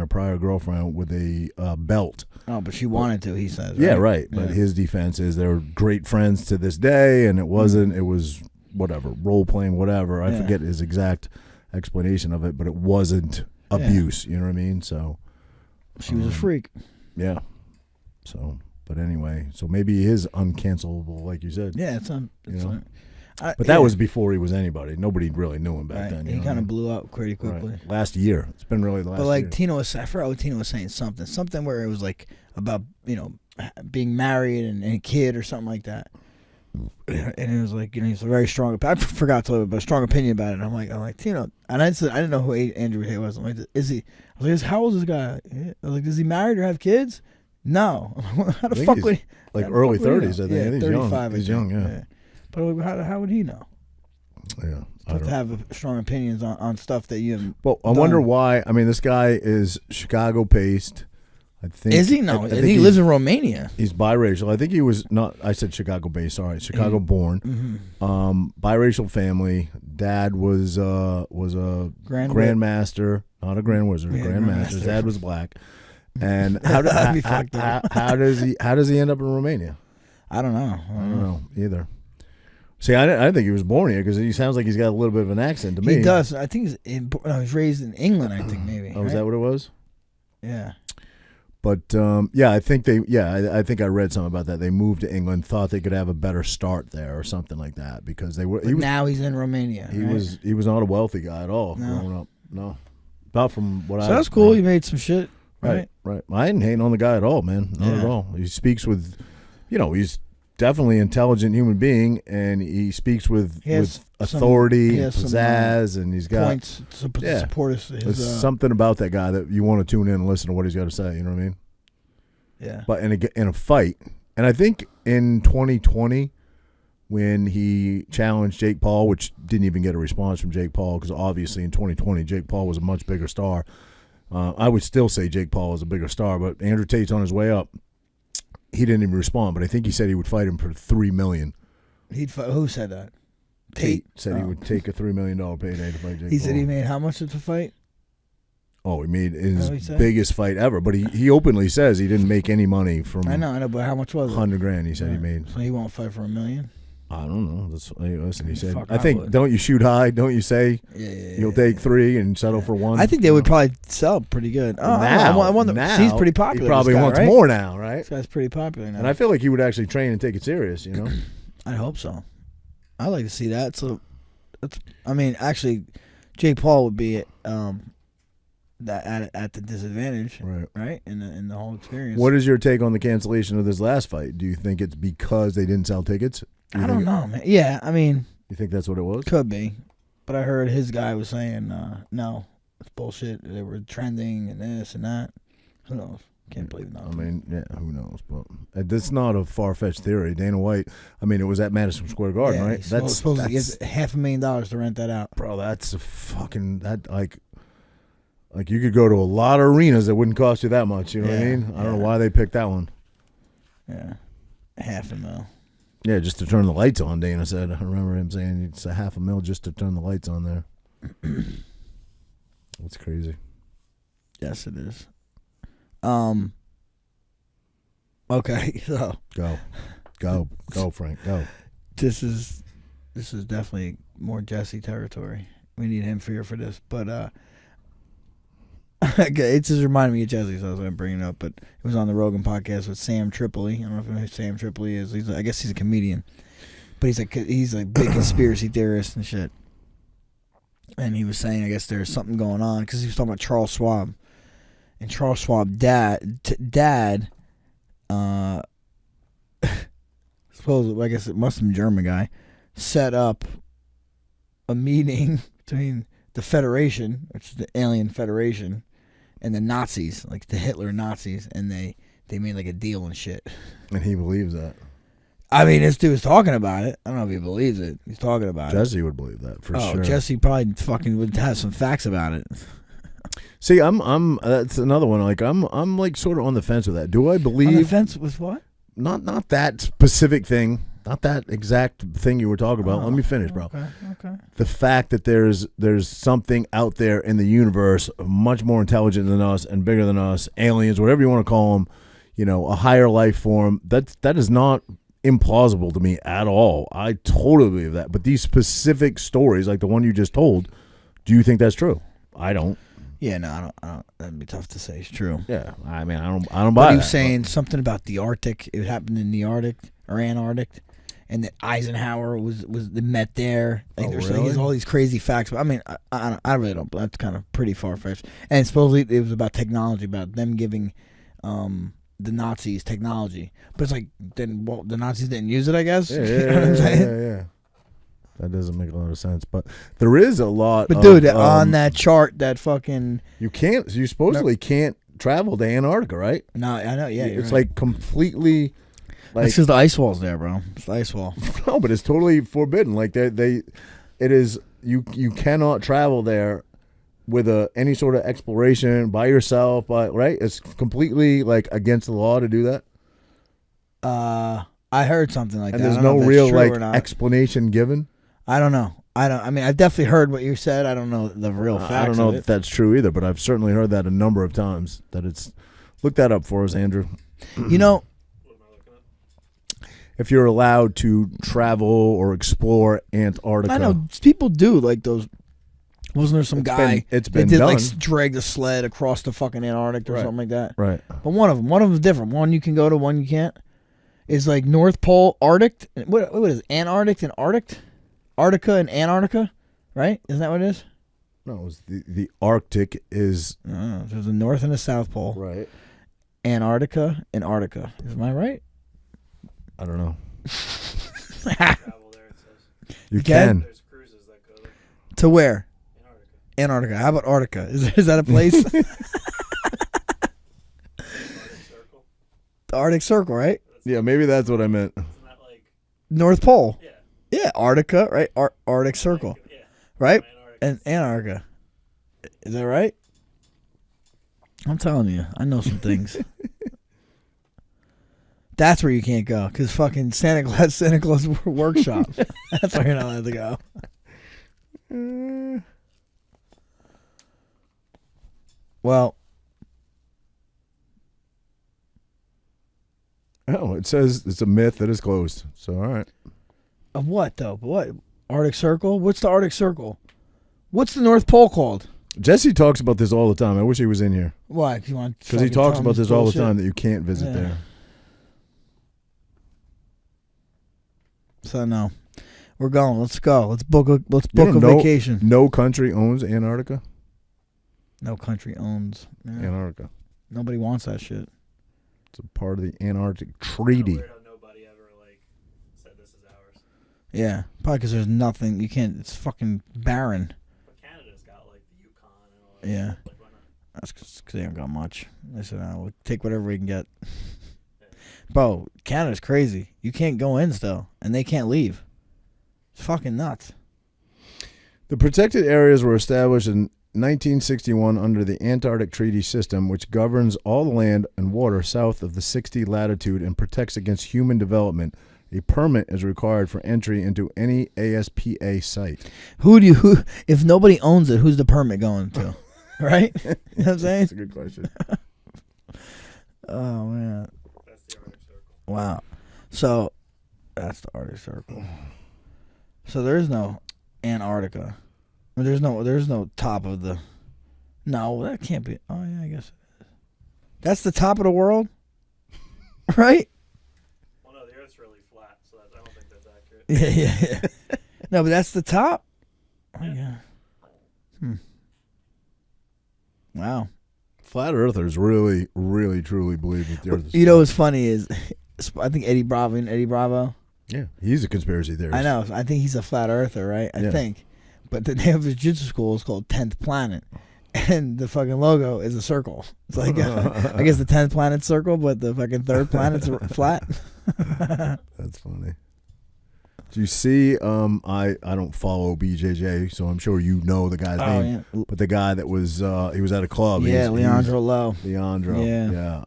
prior girlfriend with a belt. Oh, but she wanted to, he says. Right? Yeah, right. Yeah. But his defense is they're great friends to this day, and it wasn't. It was whatever, role playing, whatever. I forget his exact explanation of it, but it wasn't abuse. You know what I mean? So she was a freak. Yeah. So, but anyway, so maybe he is uncancelable, like you said. Yeah, but that was before he was anybody. Nobody really knew him back then. He kind of blew up pretty quickly. Right. Last year. It's been really the last year. But like Tino I forgot what Tino was saying, something where it was like about, being married and a kid or something like that. And it was like, he's a very strong, I forgot to, but a strong opinion about it. And I'm like, Tino, and I didn't know who Andrew Tate was. I'm like, is he? I was like, how old is this guy? I was like, is he married or have kids? No. How the fuck would he? Like early 30s, I think. Yeah, he's 35. He's young, yeah. But how would he know? Yeah, to have strong opinions on stuff that you have. Well, I wonder why. I mean, this guy is Chicago-based. I think. Is he? No, I think he lives in Romania. He's biracial. I think he was not. I said Chicago-based. Sorry, Chicago-born. Mm-hmm. Biracial family. Dad was a grandmaster, not a grand wizard. Yeah, grandmaster. Dad was black. And how does he end up in Romania? I don't know. I don't know either. See, I didn't think he was born here because he sounds like he's got a little bit of an accent to me. He does. I think he's raised in England. I think maybe. Oh, is that what it was? Yeah. But I think I think I read something about that. They moved to England, thought they could have a better start there or something like that because they were. Now he's in Romania. He was not a wealthy guy at all growing up. No, about from what I. So that's cool. He made some shit. Right. I didn't hate on the guy at all, man. Not at all. He speaks with, he's definitely intelligent human being, and he speaks with authority and pizzazz, and he's got points to support his. There's something about that guy that you want to tune in and listen to what he's got to say. You know what I mean? Yeah. But in a fight, and I think in 2020 when he challenged Jake Paul, which didn't even get a response from Jake Paul, because obviously in 2020 Jake Paul was a much bigger star. I would still say Jake Paul is a bigger star, but Andrew Tate's on his way up. He didn't even respond, but I think he said he would fight him for $3 million. Who said that? Tate said he would take a $3 million payday to fight Jake Paul. He said he made how much to fight? Oh, he made his biggest fight ever, but he openly says he didn't make any money from. I know, but how much was it? $100,000. He said he made. So he won't fight for $1 million. I don't know. Listen, he said. I think don't you shoot high? Don't you say you'll take 3 and settle for 1? I think they would probably sell pretty good. Now, he's pretty popular. He probably wants more now, right? This guy's pretty popular now, and I feel like he would actually train and take it serious. You know, I hope so. I like to see that. So, actually, Jake Paul would be at the disadvantage, right? In the whole experience. What is your take on the cancellation of this last fight? Do you think it's because they didn't sell tickets? I don't know, man. Yeah, you think that's what it was? Could be, but I heard his guy was saying, no, it's bullshit. They were trending and this and that. Who knows? Can't believe nothing. Who knows? But that's not a far-fetched theory. Dana White, it was at Madison Square Garden, right? That's supposed to get $500,000 to rent that out. Bro, that's a fucking like you could go to a lot of arenas that wouldn't cost you that much. You know what I mean? I don't know why they picked that one. Yeah, $500,000. Yeah, just to turn the lights on, Dana said. I remember him saying it's $500,000 just to turn the lights on there. That's crazy. Yes, it is. Okay, so go, Frank, go. This is definitely more Jesse territory. We need him for this, but okay, it just reminded me of Jesse, so I was going to bring it up. But it was on the Rogan podcast with Sam Tripoli. I don't know if you know who Sam Tripoli is. I guess he's a comedian, but he's a big conspiracy theorist and shit. And he was saying, I guess there's something going on because he was talking about Charles Schwab, and Charles Schwab's dad, supposedly, I guess it must have been a German guy, set up a meeting between the Federation, which is the alien Federation, and the Nazis, like the Hitler Nazis, and they made like a deal and shit. And he believes that. This dude was talking about it. I don't know if he believes it. He's talking about Jesse would believe that for sure. Jesse probably fucking would have some facts about it. See, I'm that's another one. Like I'm like sort of on the fence with that. Do I believe on the fence with what? Not that specific thing. Not that exact thing you were talking about. Let me finish, bro. Okay. The fact that there's something out there in the universe much more intelligent than us and bigger than us, aliens, whatever you want to call them, a higher life form, that is not implausible to me at all. I totally believe that. But these specific stories, like the one you just told, do you think that's true? I don't. Yeah, no, I don't. That'd be tough to say. It's true. Yeah, I don't buy it. But he was saying something about the Arctic. It happened in the Arctic or Antarctic. And that Eisenhower was met there. Like there's all these crazy facts. But I really don't. That's kind of pretty far fetched. And supposedly it was about technology, about them giving the Nazis technology. But it's like then the Nazis didn't use it, I guess. Yeah, you know what I'm saying? Yeah. That doesn't make a lot of sense. But there is a lot. But dude, on that chart, that fucking you supposedly can't travel to Antarctica, right? No, I know. Yeah, it's like completely. That's because the ice wall's there, bro. It's the ice wall. No, but it's totally forbidden. Like it is. You cannot travel there with any sort of exploration by yourself. Right? It's completely like against the law to do that. I heard something like that. And there's no real explanation given. I don't know. I've definitely heard what you said. I don't know the real facts. I don't know if that's true either, but I've certainly heard that a number of times. Look that up for us, Andrew. If you're allowed to travel or explore Antarctica. I know people do like those. Wasn't there some guy that did done. Like drag the sled across the fucking Antarctic or something like that? Right. But one of them is different. One you can go to, one you can't. Is like North Pole, Arctic. What is it? Antarctic and Arctic? Antarctica and Antarctica, right? Isn't that what it is? No, it was the Arctic is. There's a North and a South Pole. Right. Antarctica and Antarctica. Am I right? I don't know. Travel there, it says. You can. There's cruises that go there. To where? Antarctica. Antarctica. How about Antarctica? Is that a place? Arctic Circle. The Arctic Circle, right? Yeah, maybe that's what I meant. Isn't that like... North Pole. Yeah. Yeah, Antarctica, right? Arctic Circle, Yeah. right? Antarctica. And Antarctica. Is that right? I'm telling you, I know some things. That's where you can't go, because fucking Santa Claus workshop. That's where you're not allowed to go. Well, oh, it says it's a myth that is closed. So, all right. of what though? What Arctic Circle? What's the Arctic Circle? What's the North Pole called? Jesse talks about this all the time. I wish he was in here. Why? Because he talks about this all the time, that you can't visit there. So no, we're going. Let's go. Let's book a vacation. No country owns Antarctica. No country owns Antarctica. Nobody wants that shit. It's a part of the Antarctic Treaty. Weird how nobody ever said this is ours. Yeah, probably because there's nothing. You can't. It's fucking barren. But Canada's got the Yukon and all that. Yeah. Why not? That's because they don't got much. They said, we'll take whatever we can get. Bro, Canada's crazy. You can't go in still, and they can't leave. It's fucking nuts. The protected areas were established in 1961 under the Antarctic Treaty System, which governs all the land and water south of the 60 latitude and protects against human development. A permit is required for entry into any ASPA site. If nobody owns it, who's the permit going to? Right? You know what I'm saying? That's a good question. Oh, man. That's the Arctic Circle. Wow. So, that's the Arctic Circle. So, there is no Antarctica. There's no top of the... No, that can't be... Oh, yeah, I guess it is. That's the top of the world? Right? Well, no, the Earth's really flat, so I don't think that's accurate. Yeah. No, but that's the top? Oh, yeah. Wow. Flat earthers really, really, truly believe that the earth is You know what's funny is, I think Eddie Bravo. Yeah, he's a conspiracy theorist. I know. I think he's a flat earther, right? I think. But the name of his jiu-jitsu school is called 10th Planet. And the fucking logo is a circle. It's like, I guess the 10th planet's circle, but the fucking third planet's flat. That's funny. Do you see, I don't follow BJJ, so I'm sure you know the guy's name. Yeah. But the guy that was, he was at a club. Yeah, Leandro Lowe. Leandro. Yeah.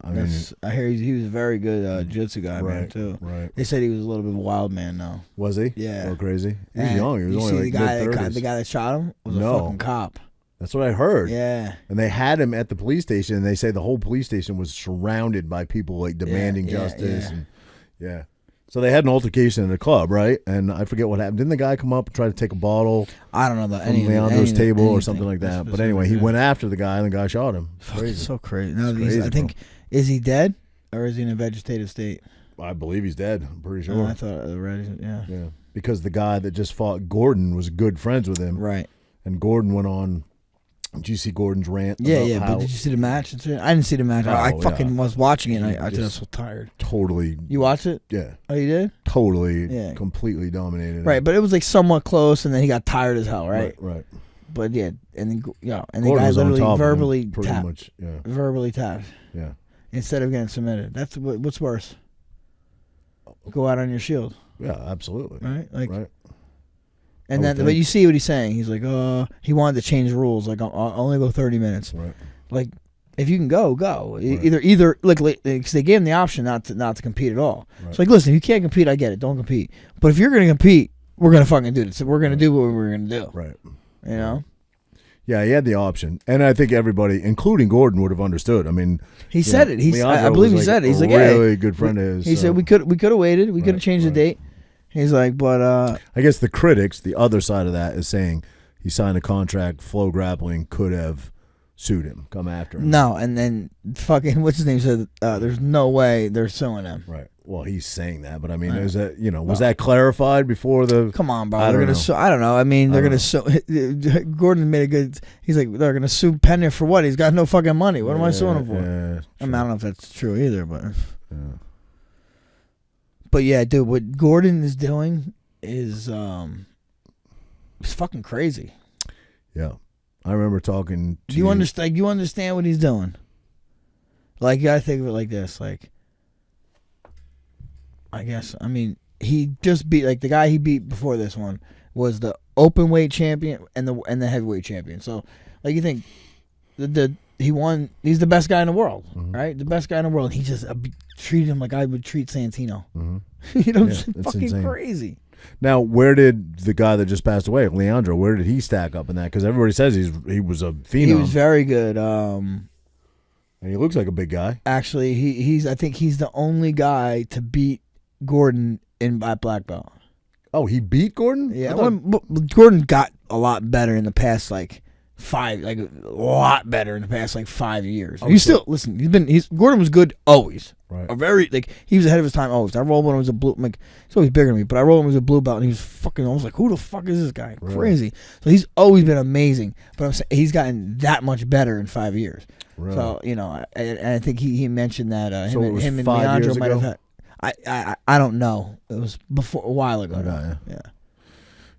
I hear he was a very good jiu-jitsu guy, man, too. Right. They said he was a little bit of a wild man, though. Was he? Yeah. A little crazy? He was young. He was only like mid-30s. The guy that shot him was a fucking cop. That's what I heard. Yeah. And they had him at the police station, and they say the whole police station was surrounded by people demanding justice. Yeah. So they had an altercation in a club, right? And I forget what happened. Didn't the guy come up and try to take a bottle I don't know from Leandro's table or something like that? But anyway, he went after the guy, and the guy shot him. Crazy. So crazy. No, crazy, I think, is he dead or is he in a vegetative state? I believe he's dead. I'm pretty sure. I thought already. Yeah. Because the guy that just fought Gordon was good friends with him. Right. And Gordon went on. Did you see Gordon's rant? Yeah. But did you see the match? I didn't see the match. I fucking was watching it, and I was so tired. Totally. You watched it? Yeah. Oh, you did? Totally. Yeah. Completely dominated. Right, but it was somewhat close, and then he got tired as hell, right? Right. But yeah, and then and Gordon the guy literally verbally verbally tapped. Yeah. Instead of getting submitted. That's what's worse. Go out on your shield. Yeah, absolutely. Right. Right. And then, but you see what he's saying. He's like, he wanted to change the rules. Like, I'll only go 30 minutes. Right. Like, if you can go. Right. Either because they gave him the option not to compete at all. Right. It's like, listen, if you can't compete, I get it. Don't compete. But if you're going to compete, we're going to fucking do this. We're going to do what we're going to do. Right. You know? Yeah, he had the option, and I think everybody, including Gordon, would have understood. I mean, he said it. I believe he said it. He's like, really good friend of his. He said we could have waited. We could have changed the date. He's like, but I guess the critics, the other side of that, is saying he signed a contract. Flow Grappling could have sued him, come after him. No, and then fucking what's his name said, there's no way they're suing him. Right. Well, he's saying that, but I mean, is that was that clarified before the? Come on, bro. They're gonna sue. I don't know. I mean, they're gonna sue. Gordon made a good. He's like, they're gonna sue Pena for what? He's got no fucking money. What am I suing him for? Yeah, I mean, I don't know if that's true either, but. Yeah. But yeah, dude, what Gordon is doing is it's fucking crazy. Yeah. I remember talking to you. Understand? You understand what he's doing? Like, you gotta think of it like this. Like, I guess, I mean, he just beat, like, the guy he beat before this one was the open weight champion and the heavyweight champion. So, like, you think he won. He's the best guy in the world, right? The best guy in the world. He just treated him like I would treat Santino. You know, it's fucking insane. Crazy. Now, where did the guy that just passed away, Leandro, where did he stack up in that? Because everybody says he was a phenom. He was very good. And he looks like a big guy. Actually, I think he's the only guy to beat Gordon at black belt. Oh, he beat Gordon? Yeah, Gordon got a lot better in the past, like, a lot better in the past, like, 5 years. Oh, Gordon was good always. Right. He was ahead of his time always. I rolled when he was a blue, like, he's always bigger than me, but I rolled when he was a blue belt, and he was fucking, I was like, who the fuck is this guy? Really? Crazy. So he's always been amazing, but I'm saying he's gotten that much better in 5 years. Really? So, you know, and I think he mentioned that him and Leandro might have had. I don't know. It was a while ago. Okay,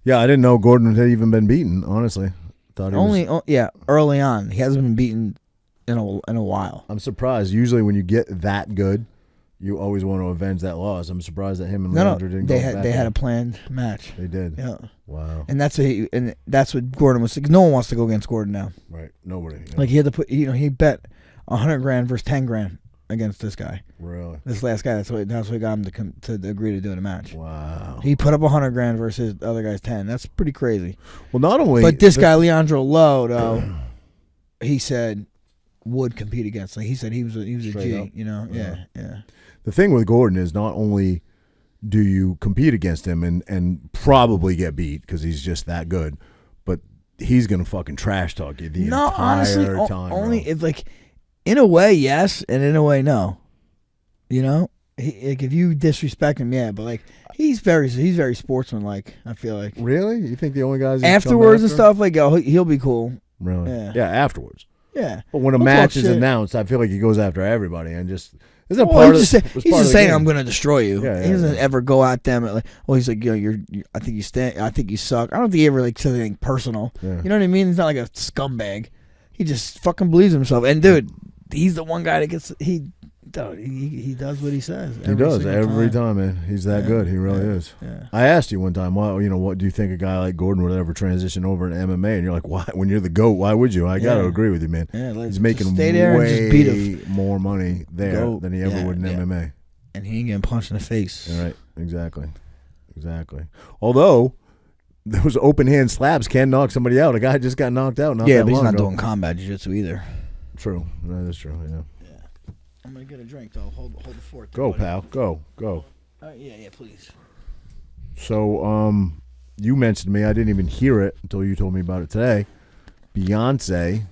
yeah. I didn't know Gordon had even been beaten. Honestly, thought early on he hasn't been beaten in a while. I'm surprised. Usually, when you get that good, you always want to avenge that loss. I'm surprised that him and Leandro didn't. They had a planned match. They did. Yeah. Wow. And that's what Gordon was. No one wants to go against Gordon now. Right. Nobody. Yeah. Like, he had to put. You know, he bet $100,000 versus $10,000 against this guy. Really? This last guy. That's what got him to agree to do the match. Wow. He put up $100,000 versus the other guy's 10. That's pretty crazy. Well, not only. But this guy Leandro Lowe, though, he said would compete against. Like, he said he was a G. Up. You know. Yeah. The thing with Gordon is not only do you compete against him and probably get beat because he's just that good, but he's gonna fucking trash talk you the entire time. Only if, like, in a way, yes, and in a way, no. You know, like, if you disrespect him, yeah, but, like, he's very sportsmanlike. I feel like. Really? You think the only guys afterwards and stuff, like, he'll be cool. Really? Yeah, afterwards. Yeah. But when a match is announced, I feel like he goes after everybody and just. He's just saying I'm going to destroy you. Yeah, he doesn't ever go at them like, he's like, I think you suck. I don't think he ever, like, says anything personal. Yeah. You know what I mean? He's not like a scumbag. He just fucking believes himself. And dude, he's the one guy that gets he does what he says. He does every time, man. He's that good. He really is. Yeah. I asked you one time, what do you think a guy like Gordon would ever transition over in MMA? And you're like, why? When you're the GOAT, why would you? I got to agree with you, man. Yeah, he's making way more money there than he ever would in MMA. And he ain't getting punched in the face. All right, exactly. Although those open hand slaps can knock somebody out. A guy just got knocked out. But he's not doing combat jiu-jitsu either. True. That is true. Yeah. I'm gonna get a drink though. Hold the fort. Go, pal. Go. Yeah, please. So, you mentioned to me. I didn't even hear it until you told me about it today. Beyonce.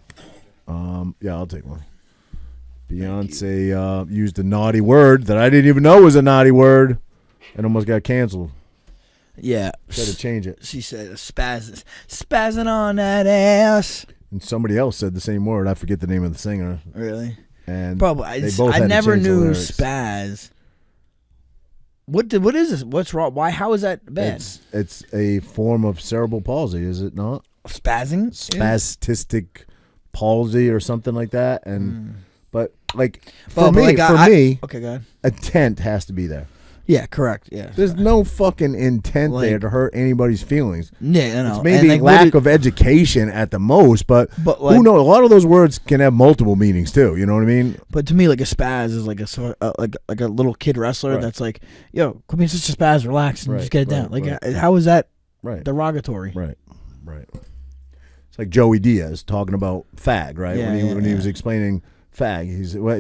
I'll take one. Beyonce used a naughty word that I didn't even know was a naughty word, and almost got canceled. Yeah. Had to change it. She said spazzing on that ass. And somebody else said the same word. I forget the name of the singer. Really? And probably I never knew spaz. What is this? What's wrong? Why? How is that bad? It's a form of cerebral palsy, is it not? Spazzing? Spastic palsy or something like that. And but like for me, okay, go ahead. Intent has to be there. Yeah, correct. Yeah, there's no fucking intent there to hurt anybody's feelings. Yeah, I know. It's maybe lack of education at the most, but who knows? A lot of those words can have multiple meanings too. You know what I mean? But to me, like, a spaz is like like a little kid wrestler that's like, yo, come here, just a spaz, relax, and just get it down. Like, how is that derogatory? Right. It's like Joey Diaz talking about fag, right? When he was explaining fag,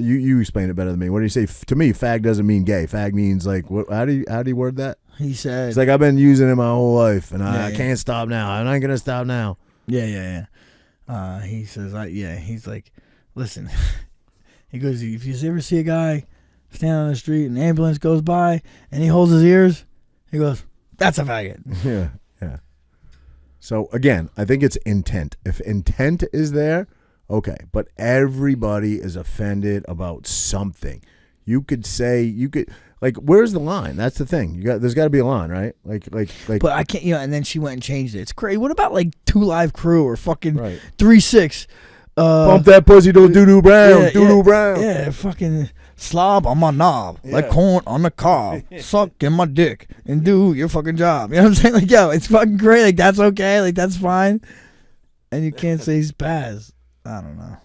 you explain it better than me. What do you say? To me, fag doesn't mean gay. Fag means like what? How do you word that? He said, it's like, I've been using it my whole life, and I can't stop now. I'm not gonna stop now. Yeah. He says, he's like, listen. He goes, if you ever see a guy standing on the street and an ambulance goes by and he holds his ears, he goes, that's a faggot. Yeah. So again, I think it's intent. If intent is there, okay, but everybody is offended about something. you could like, where's the line? That's the thing. There's got to be a line, right? Like. But I can't, and then she went and changed it. It's crazy. What about like 2 Live Crew or fucking right. 3-6? Pump that pussy, don't doo-doo brown, doo-doo brown. Yeah, fucking slob on my knob, like corn on the cob, suck in my dick, and do your fucking job. You know what I'm saying? Like, yo, it's fucking great. Like, that's okay. Like, that's fine. And you can't say he's spaz. I don't know.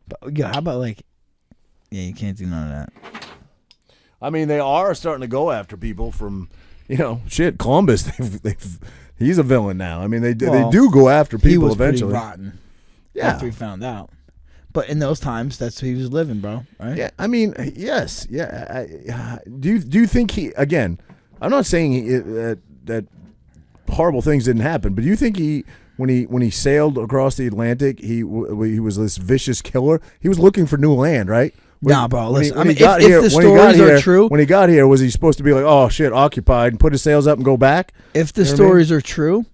But, how about, like, you can't do none of that. I mean, they are starting to go after people from, Columbus. He's a villain now. I mean, they do go after people he was eventually. Pretty rotten. Yeah. After he found out. But in those times, that's who he was living, bro. Right? Yeah, I mean, yes. Yeah. Do you think he, again, I'm not saying that horrible things didn't happen, but do you think when he sailed across the Atlantic, he was this vicious killer? He was looking for new land, right? Nah, bro. Listen, if the stories are true, when he got here, was he supposed to be like, oh shit, occupied, and put his sails up and go back? If the stories are true,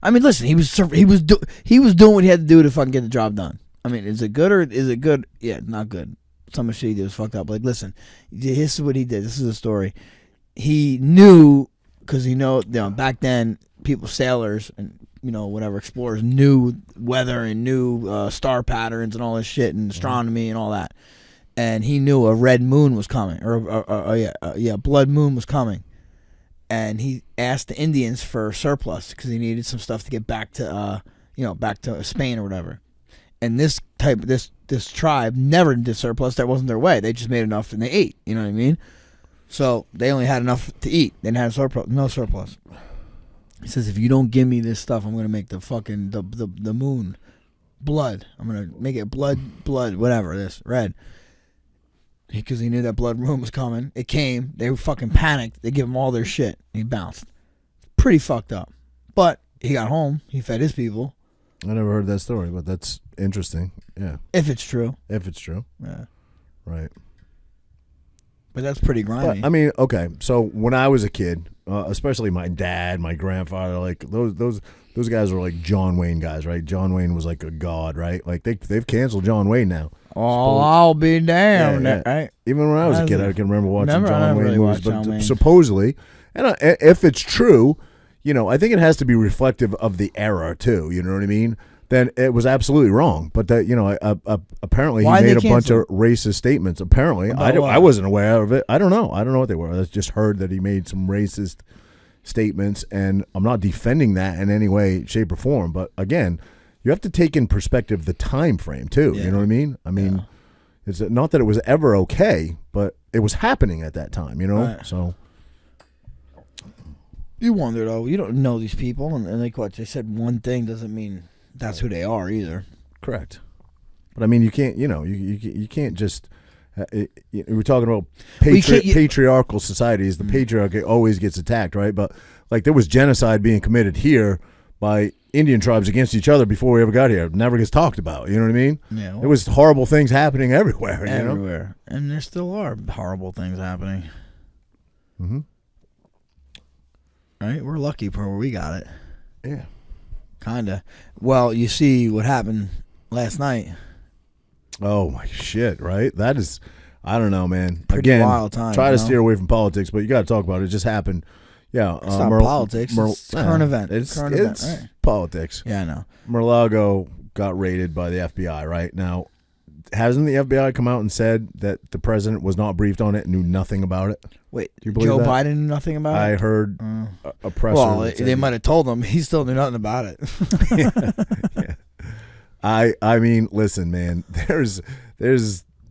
I mean, listen, he was doing what he had to do to fucking get the job done. I mean, is it good or is it good? Yeah, not good. Some of the shit he did was fucked up. Like, listen, this is what he did. This is the story. He knew, because back then, sailors and whatever explorers knew weather and knew star patterns and all this shit and astronomy and all that. And he knew a red moon was coming, blood moon was coming. And he asked the Indians for surplus because he needed some stuff to get back to back to Spain or whatever. And this tribe never did surplus. That wasn't their way. They just made enough and they ate. You know what I mean? So they only had enough to eat. They didn't have no surplus. He says, if you don't give me this stuff, I'm gonna make the fucking the moon blood. I'm gonna make it blood, whatever this red. Because he knew that blood moon was coming. It came. They were fucking panicked. They give him all their shit. He bounced. Pretty fucked up. But he got home. He fed his people. I never heard that story, but that's interesting. Yeah. If it's true. Yeah. Right. But that's pretty grimy. But, I mean, okay. So when I was a kid, especially my dad, my grandfather, like those guys were like John Wayne guys, right? John Wayne was like a god, right? Like they've canceled John Wayne now. Oh, I'll be damned. Yeah. Right? Even when I was a kid, I can remember watching John Wayne really movies. But John Wayne. Supposedly, and if it's true, I think it has to be reflective of the era too. You know what I mean? Then it was absolutely wrong. But that apparently he made a bunch of racist statements. Apparently, I wasn't aware of it. I don't know what they were. I just heard that he made some racist statements, and I'm not defending that in any way, shape, or form. But again, you have to take in perspective the time frame too. Yeah. You know what I mean? I mean, it's not that it was ever okay, but it was happening at that time. Right. So. You wonder though. You don't know these people, and like what they said, one thing doesn't mean that's who they are either. Correct. But I mean, you can't. You can't just. We're talking about patriarchal societies. The patriarchy always gets attacked, right? But like there was genocide being committed here by Indian tribes against each other before we ever got here. It never gets talked about. You know what I mean? Yeah. Well, there was horrible things happening everywhere. Everywhere, and there still are horrible things happening. Mm-hmm. Right? We're lucky for where we got it. Yeah. Kinda. Well, you see what happened last night. Oh my shit! Right? That is, I don't know, man. Pretty Again, wild time. Try to steer away from politics, but you got to talk about it. It just happened. Yeah, it's not politics. It's current event. It's right? Politics. Yeah, I know. Mar-a-Lago got raided by the FBI. Right now, hasn't the FBI come out and said that the president was not briefed on it and knew nothing about it? Wait, do you believe Joe that? Biden knew nothing about it? I heard a presser. Well, they might have told him. He still knew nothing about it. Yeah. I mean, listen, man, there's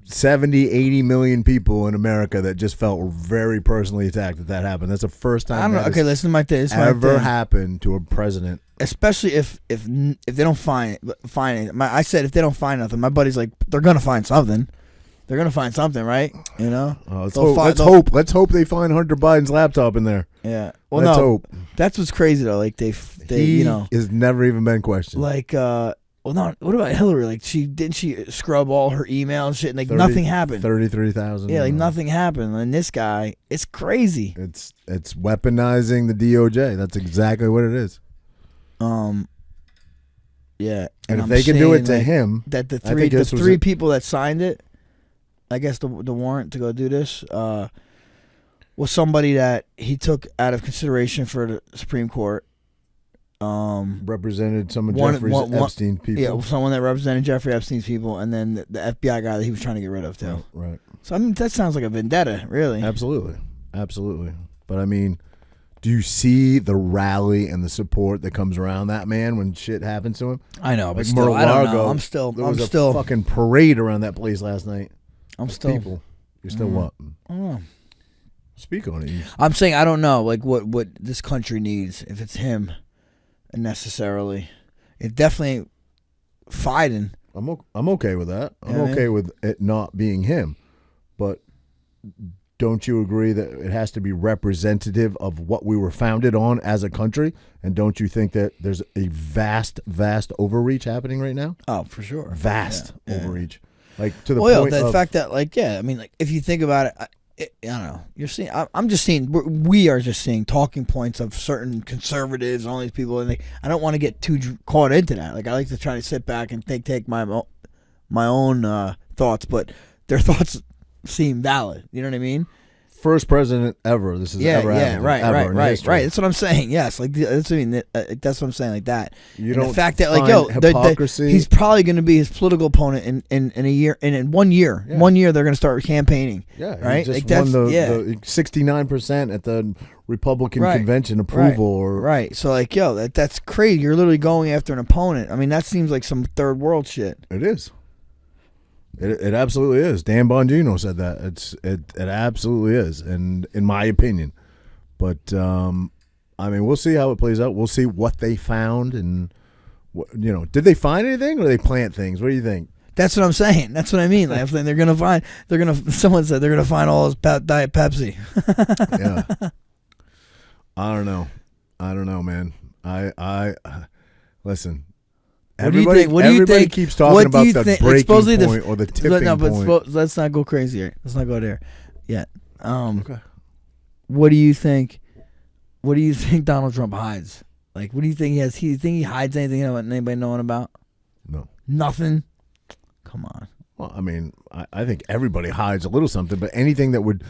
70, 80 million people in America that just felt very personally attacked that happened. That's the first time I don't know. Okay, listen to this. Ever happened to a president. Especially if they don't find it. I said if they don't find nothing, my buddy's like, they're going to find something. They're going to find something, right? Let's hope they find Hunter Biden's laptop in there. Yeah. Well, let's hope. That's what's crazy, though. Like, he has never even been questioned. Like, what about Hillary? Like, she scrub all her email and shit, and like nothing happened. 33,000. Yeah, like nothing happened. And this guy, it's crazy. It's weaponizing the DOJ. That's exactly what it is. Yeah. And if they can do it to him, that the three people that signed it, I guess the warrant to go do this was somebody that he took out of consideration for the Supreme Court. Represented some of Jeffrey Epstein's people. Yeah, someone that represented Jeffrey Epstein's people, and then the FBI guy that he was trying to get rid of too. Right. So I mean, that sounds like a vendetta, really. Absolutely. But I mean, do you see the rally and the support that comes around that man when shit happens to him? I know, but like still, I don't know. There was a fucking parade around that place last night. People. You're still what? I don't know. Speak on it. I'm saying I don't know, like what this country needs. If it's him, necessarily, it definitely ain't fighting. I'm okay with that. I'm okay with it not being him, but don't you agree that it has to be representative of what we were founded on as a country? And don't you think that there's a vast overreach happening right now? Oh, for sure. Vast overreach. Like to the point the of, fact that, like, I mean, like, if you think about it, I don't know. You're seeing. I'm just seeing. We are just seeing talking points of certain conservatives, all these people, and I don't want to get too caught into that. Like, I like to try to sit back and take my own thoughts, but their thoughts seem valid. You know what I mean? First president ever. This is ever happened. Right. That's what I'm saying. Yes, like that's what I mean. That's what I'm saying. Like that. You and don't the fact that, like, hypocrisy. he's probably going to be his political opponent in a year. And in 1 year, Yeah. 1 year they're going to start campaigning. Yeah, right. He just like won the 69% at the Republican convention approval. Right. So like, that's crazy. You're literally going after an opponent. I mean, that seems like some third world shit. It is. It absolutely is. Dan Bongino said that. It absolutely is, and in my opinion. But I mean, we'll see how it plays out. We'll see what they found, and did they find anything, or they plant things? What do you think? That's what I'm saying. That's what I mean. Like, they're gonna find. Someone said they're gonna find all his Diet Pepsi. Yeah. I don't know, man. I listen. What do you think? Everybody keeps talking about the breaking point or the tipping point. Let's not go crazy here. Let's not go there yet. Okay. What do you think? What do you think Donald Trump hides? Like, what do you think he has? Do you think he hides anything anybody knowing about? No. Nothing? Come on. Well, I mean, I think everybody hides a little something, but anything that would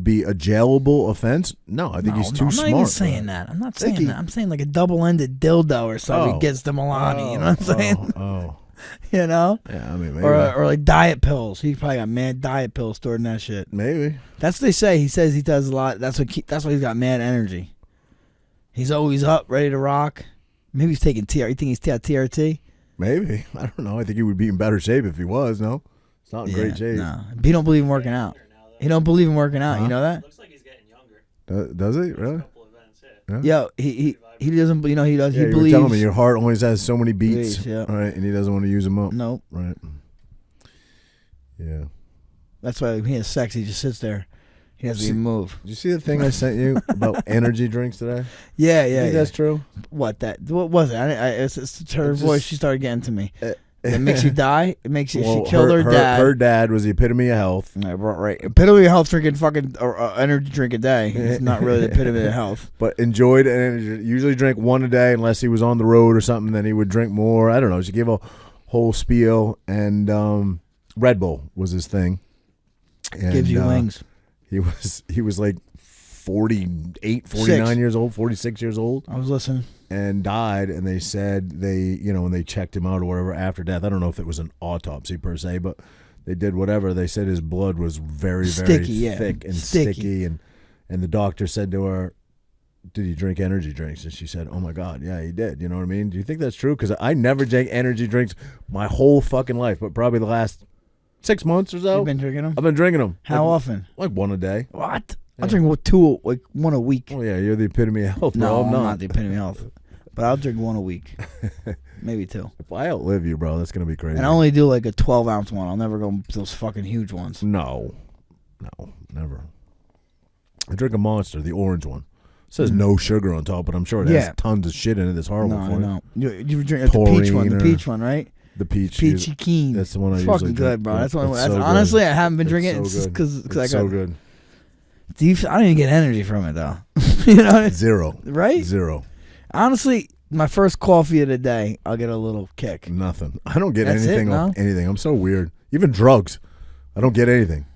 be a jailable offense? No, I think he's too smart. I'm not even saying that. I'm not saying that. I'm saying like a double-ended dildo or something gets the Milani. You know what I'm saying? You know? Yeah, I mean, maybe. Or like diet pills. He probably got mad diet pills stored in that shit. Maybe. That's what they say. He says he does a lot. That's why he's got mad energy. He's always up, ready to rock. Maybe he's taking TRT. You think he's got TRT? Maybe. I don't know. I think he would be in better shape if he was, no? It's not in great shape. No. He don't believe in working out. He don't believe in working out. You know that? Looks like he's getting younger. Does he? Really? Yeah. He doesn't. He does. Yeah, he believes. You were telling me your heart always has so many beats, yeah. Right? And he doesn't want to use them up. Nope. Right. Yeah. That's why when he has sex, he just sits there. He doesn't even move. Did you see the thing I sent you about energy drinks today? Yeah. You think that's true? What was it? It's her voice. She started getting to me. It makes you die. It makes you. She killed her dad. Her dad was the epitome of health. Right. Epitome of health, drinking fucking energy drink a day. It's not really the epitome of health. But enjoyed energy. Usually drank one a day unless he was on the road or something. Then he would drink more. I don't know. She gave a whole spiel, and Red Bull was his thing. And, gives you wings. He was like 48, 49 years old, 46 years old. I was listening. And died, and they said when they checked him out or whatever after death, I don't know if it was an autopsy per se, but they did whatever. They said his blood was very, sticky, very thick and sticky. And the doctor said to her, did he drink energy drinks? And she said, oh my God, yeah, he did. You know what I mean? Do you think that's true? Because I never drank energy drinks my whole fucking life, but probably the last 6 months or so. You've been drinking them? I've been drinking them. How often? Like one a day. What? Yeah. I'll drink one a week. Oh yeah, you're the epitome of health. No, bro. I'm not the epitome of health. But I'll drink one a week. Maybe two. If I outlive you, bro, that's going to be crazy. And I only do like a 12-ounce one. I'll never go those fucking huge ones. No, never. I drink a Monster, the orange one. It says no sugar on top, but I'm sure it has tons of shit in it that's horrible for you. You drink the peach one, right? The peach. Peachy Keen. That's the one I usually fucking drink. good, bro. That's one. So honestly, good. I haven't been drinking it it because I got so good. I don't even get energy from it, though. You know? Zero. Right? Zero. Honestly, my first coffee of the day, I'll get a little kick. Nothing. I don't get anything off anything. I'm so weird. Even drugs. I don't get anything.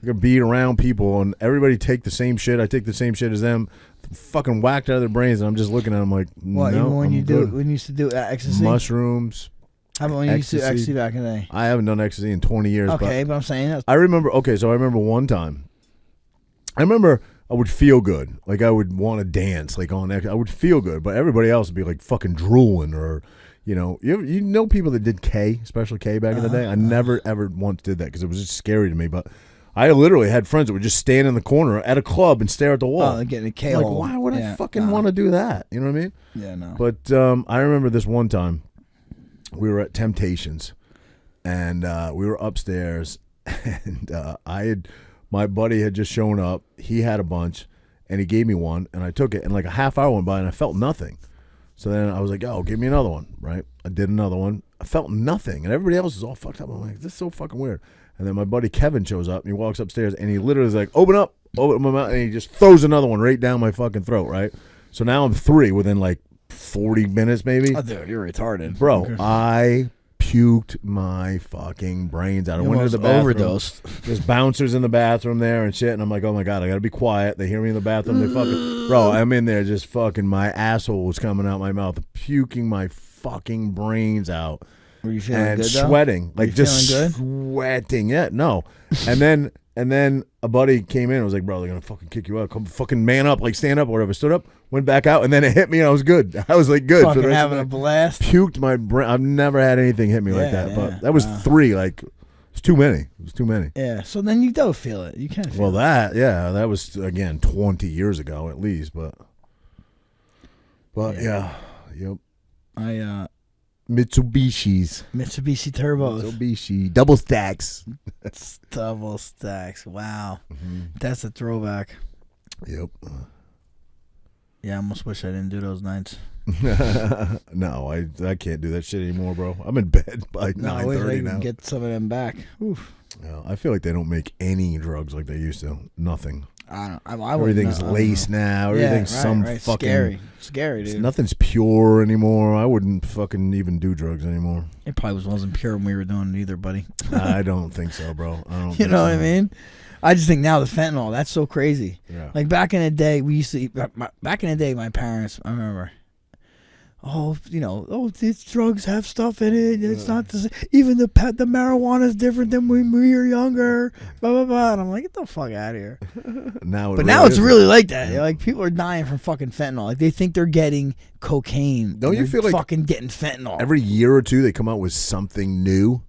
I can be around people and everybody take the same shit. I take the same shit as them. Fucking whacked out of their brains, and I'm just looking at them like, what? No, Even when I'm you good. when you used to do ecstasy, mushrooms. How about when you used to do ecstasy back in the day? I haven't done ecstasy in 20 years. Okay, but I'm saying that. I remember. Okay, so I remember one time. I remember I would feel good, like I would want to dance, like on. I would feel good, but everybody else would be like fucking drooling, or you know people that did K, special K back in the day. I never ever once did that because it was just scary to me, but. I literally had friends that would just stand in the corner at a club and stare at the wall. Oh, getting a K like, hole. why would I fucking want to do that? You know what I mean? Yeah, no. But I remember this one time, we were at Temptations, and we were upstairs, and my buddy had just shown up. He had a bunch, and he gave me one, and I took it, and like a half hour went by, and I felt nothing. So then I was like, "Oh, give me another one." Right? I did another one. I felt nothing, and everybody else is all fucked up. I'm like, "This is so fucking weird." And then my buddy Kevin shows up, and he walks upstairs, and he literally is like, open my mouth, and he just throws another one right down my fucking throat, right? So now I'm 3 within like 40 minutes maybe. Oh, dude, you're retarded. Bro, I puked my fucking brains out. I went into the bathroom. Overdosed. There's bouncers in the bathroom there and shit, and I'm like, oh my God, I gotta be quiet. They hear me in the bathroom. They fucking, bro, I'm in there just fucking, my asshole was coming out my mouth, puking my fucking brains out. Were you feeling and good, though? sweating, like just feeling good? sweating. Yeah, no. And then a buddy came in and was like, "Bro, they're gonna fucking kick you out. Come fucking man up, like stand up or whatever." Stood up, went back out, and then it hit me, and I was good. I was like good. Fucking having a blast. Puked my brain. I've never had anything hit me like that, but that was 3. Like it's too many. It was too many. Yeah. So then you don't feel it. You can't feel it. That was again 20 years ago at least, but yeah. Yep. Mitsubishi turbos. Mitsubishi double stacks. Double stacks. Wow, that's a throwback. Yep. Yeah, I almost wish I didn't do those nights. No, I can't do that shit anymore, bro. I'm in bed by 9:30 now. Get some of them back. Oof. No, I feel like they don't make any drugs like they used to. Nothing. I Everything's laced now. Everything's fucking scary, dude. Nothing's pure anymore. I wouldn't fucking even do drugs anymore. It probably wasn't pure when we were doing it either, buddy. I don't think so, bro. I don't. You know what I mean? I just think now the fentanyl, that's so crazy. Yeah. Like back in the day, we used to eat. Back in the day, my parents, I remember. These drugs have stuff in it. It's not the same. Even the marijuana is different than when we were younger. Blah blah blah. And I'm like, get the fuck out of here. Now it's really like that. Yeah. Like people are dying from fucking fentanyl. Like they think they're getting cocaine. Don't you feel like fucking getting fentanyl? Every year or two they come out with something new.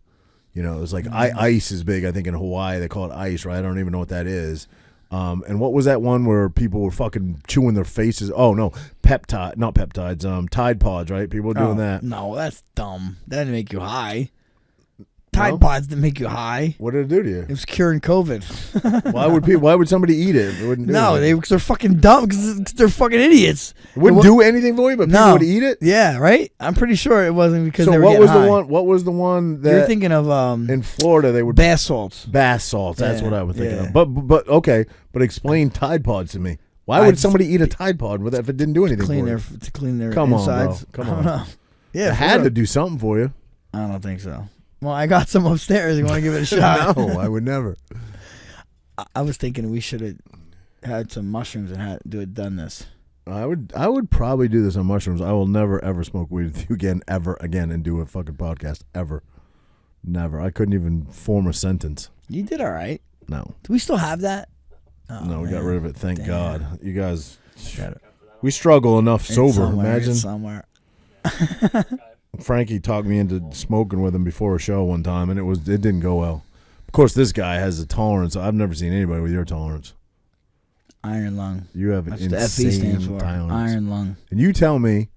You know, it's like ice is big. I think in Hawaii they call it ice, right? I don't even know what that is. And what was that one where people were fucking chewing their faces? Oh no, not peptides. Tide Pods, right? People were doing that. No, that's dumb. That didn't make you high. Tide Pods didn't make you high. What did it do to you? It was curing COVID. Why would somebody eat it? It wouldn't do anything. They're fucking dumb because they're fucking idiots. It wouldn't do anything for you, but people would eat it. Yeah, right. I'm pretty sure it wasn't because. So what was the one that you're thinking of? In Florida, they would bath salts. Bath salts. That's what I was thinking of. But okay. But explain Tide Pods to me. Why would somebody eat a Tide Pod with that if it didn't do anything for you? To clean their Come insides? On, bro. Come on. Know. Yeah, it had to do something for you. I don't think so. Well, I got some upstairs. You want to give it a shot? No, I would never. I was thinking we should have had some mushrooms and done this. I would probably do this on mushrooms. I will never ever smoke weed with you again, ever again, and do a fucking podcast ever. Never. I couldn't even form a sentence. You did all right. No. Do we still have that? Oh, no, we got rid of it. Thank God. You guys, got it. we struggle enough sober. Imagine. Somewhere. Frankie talked me into smoking with him before a show one time, and it didn't go well. Of course, this guy has a tolerance. I've never seen anybody with your tolerance. Iron lung. You have an That's insane what the FE stands for. tolerance. Iron lung. And you tell me,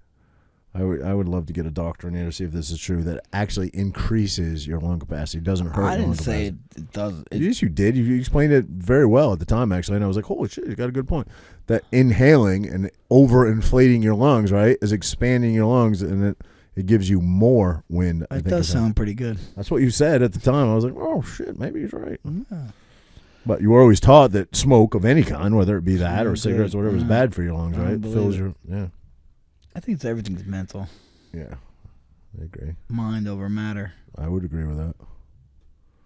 I would love to get a doctor in here to see if this is true, that actually increases your lung capacity. It doesn't hurt I your lung didn't say capacity. it does. Yes, you did. You explained it very well at the time, actually, and I was like, holy shit, you got a good point. That inhaling and overinflating your lungs, right, is expanding your lungs, and it gives you more wind. It does sound pretty good. That's what you said at the time. I was like, oh, shit, maybe he's right. Yeah. But you were always taught that smoke of any kind, whether it be that or cigarettes or whatever, is bad for your lungs, right? It fills your, I think everything's mental. Yeah, I agree. Mind over matter. I would agree with that.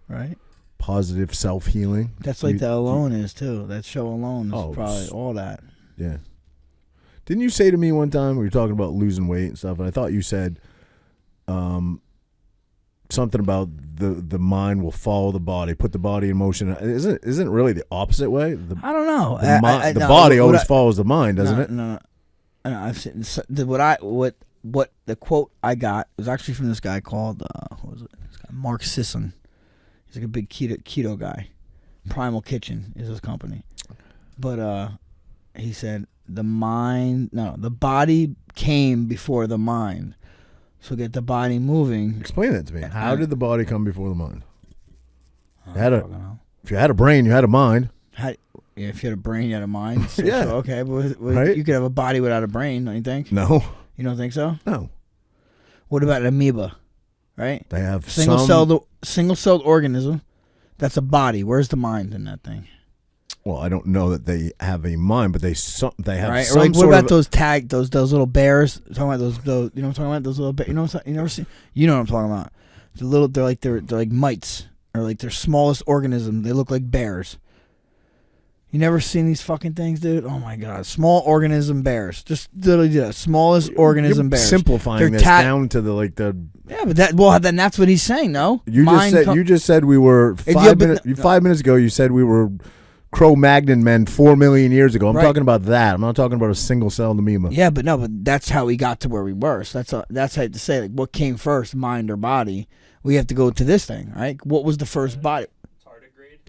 Right? positive self-healing. That's like the Alone is too. That show Alone is probably all that. Yeah. Didn't you say to me one time, we were talking about losing weight and stuff, and I thought you said something about the mind will follow the body, put the body in motion. Isn't it really the opposite way? I don't know. The body always follows the mind, doesn't it? No. I've seen what the quote I got was actually from this guy called what was it? This guy, Mark Sisson. He's like a big keto guy. Primal Kitchen is his company. But he said the body came before the mind. So get the body moving. Explain that to me. How did the body come before the mind? If you had a brain, you had a mind. If you had a brain, you had a mind. Yeah. So, okay, but right? You could have a body without a brain, don't you think? No. You don't think so? No. What about an amoeba? Right? They have single-celled organism. That's a body. Where's the mind in that thing? Well, I don't know that they have a mind, but they have right? some or like, sort what about of those little bears? Talking about those you know what I'm talking about? Those little bears. You know what you never see? You know what I'm talking about? They're like mites, or like their smallest organism. They look like bears. You never seen these fucking things, dude? Oh my god, small organism bears. Just literally the smallest organism bears. Simplifying this down to the. Yeah, but then that's what he's saying, no? You just said we were 5 minutes ago. You said we were Cro-Magnon men 4 million years ago. I'm talking about that. I'm not talking about a single-celled amoeba. Yeah, but that's how we got to where we were. So that's how I have to say, like, what came first, mind or body? We have to go to this thing, right? What was the first body?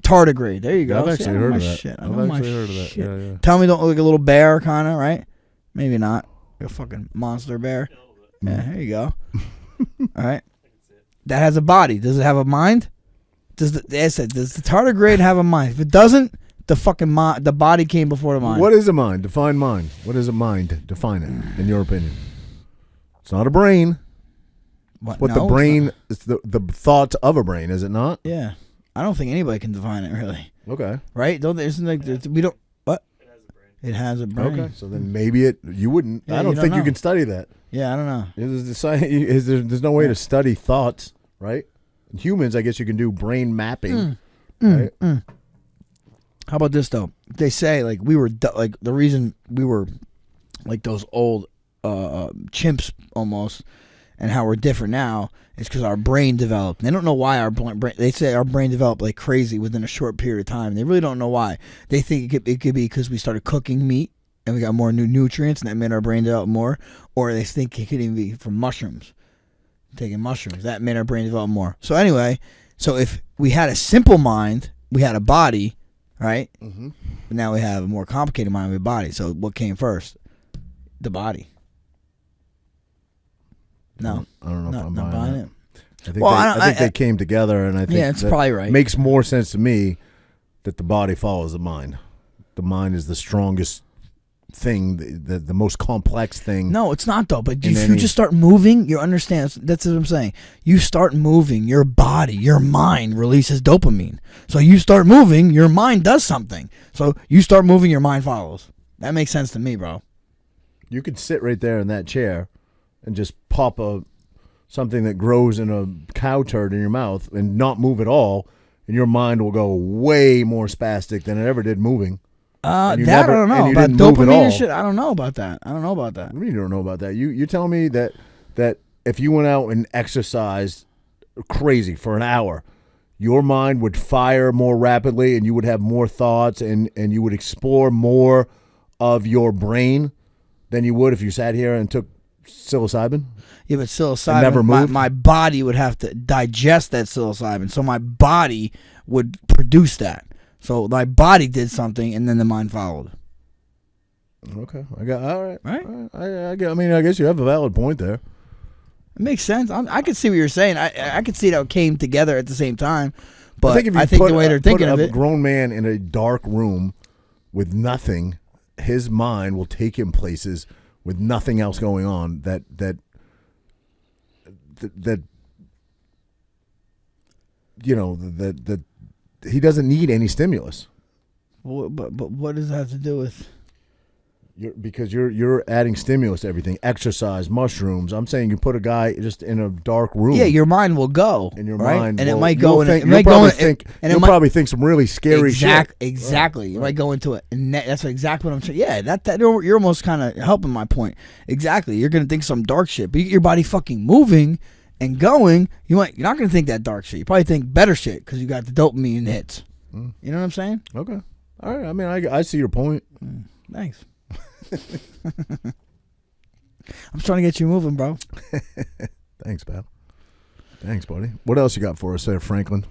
Tardigrade. There you go. I've actually heard of that. Heard of that. Yeah. Tell me, don't look like a little bear, kind of, right? Maybe not. Like a fucking monster bear. Yeah, there you go. All right. That has a body. Does it have a mind? Does the tardigrade have a mind? If it doesn't, the body came before the mind. What is a mind? Define mind. What is a mind? Define it, in your opinion. It's not a brain. It's the brain. It's the thoughts of a brain, is it not? Yeah. I don't think anybody can define it, really. Okay. Right? We don't. What? It has a brain. Okay. So then maybe you wouldn't. Yeah, I don't think you can study that. Yeah, I don't know. There's no way to study thoughts, right? In humans, I guess you can do brain mapping. Right? How about this though? They say like we were like the reason we were like those old chimps almost, and how we're different now is because our brain developed. They don't know why our brain. They say our brain developed like crazy within a short period of time. They really don't know why. They think it could be because we started cooking meat and we got more new nutrients and that made our brain develop more. Or they think it could even be from mushrooms. Taking mushrooms that made our brain develop more. So anyway, if we had a simple mind, we had a body, right? Mm-hmm. But now we have a more complicated mind with a body. So what came first? The body. No, I don't know if I'm buying it. I think they came together, and I think it's probably right. Makes more sense to me that the body follows the mind. The mind is the strongest thing, the most complex thing. No, it's not though. But if you just start moving, you understand. That's what I'm saying. You start moving, your body, your mind releases dopamine. So you start moving, your mind does something. So you start moving, your mind follows. That makes sense to me, bro. You could sit right there in that chair and just pop something that grows in a cow turd in your mouth and not move at all, and your mind will go way more spastic than it ever did moving. I don't know about dopamine and shit. I don't know about that. What do you mean you don't know about that? You tell me that if you went out and exercised crazy for an hour, your mind would fire more rapidly and you would have more thoughts and you would explore more of your brain than you would if you sat here and took psilocybin? Yeah, but psilocybin, my body would have to digest that psilocybin, so my body would produce that. So my body did something, and then the mind followed. Okay, all right. Right? I mean, I guess you have a valid point there. It makes sense. I could see what you're saying. I could see how it came together at the same time, but I think the way they're thinking of it, a grown man in a dark room with nothing, his mind will take him places with nothing else going on that you know that he doesn't need any stimulus. But what does that have to do with? Because you're adding stimulus to everything. Exercise, mushrooms. I'm saying you put a guy just in a dark room. Yeah, your mind will go. In your right? mind, and well, it might go. You'll probably think some really scary shit. Exactly. You might go into it, and that's exactly what I'm saying. Yeah, that you're almost kind of helping my point. Exactly. You're gonna think some dark shit, but you get your body fucking moving and going. You're not gonna think that dark shit. You probably think better shit because you got the dopamine hits. You know what I'm saying? Okay. All right. I mean, I see your point. Thanks. I'm trying to get you moving, bro. Thanks, pal. Thanks, buddy. What else you got for us there, Franklin?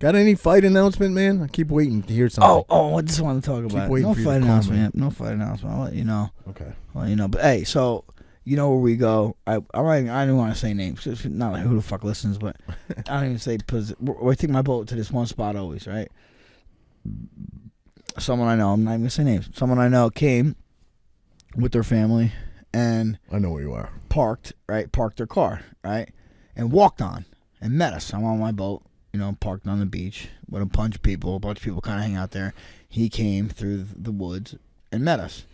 Got any fight announcement, man? I keep waiting to hear something. I just want to talk about it. No fight announcement. No fight announcement. I'll let you know. Okay. I'll let you know. But hey, so you know where we go. I don't want to say names. It's not like who the fuck listens, but I don't even say. We take my boat to this one spot always, right? Someone I know. I'm not even gonna say names. Someone I know came with their family and I know where you are. Parked their car, right? And walked on and met us. I'm on my boat, parked on the beach with a bunch of people kind of hang out there. He came through the woods and met us.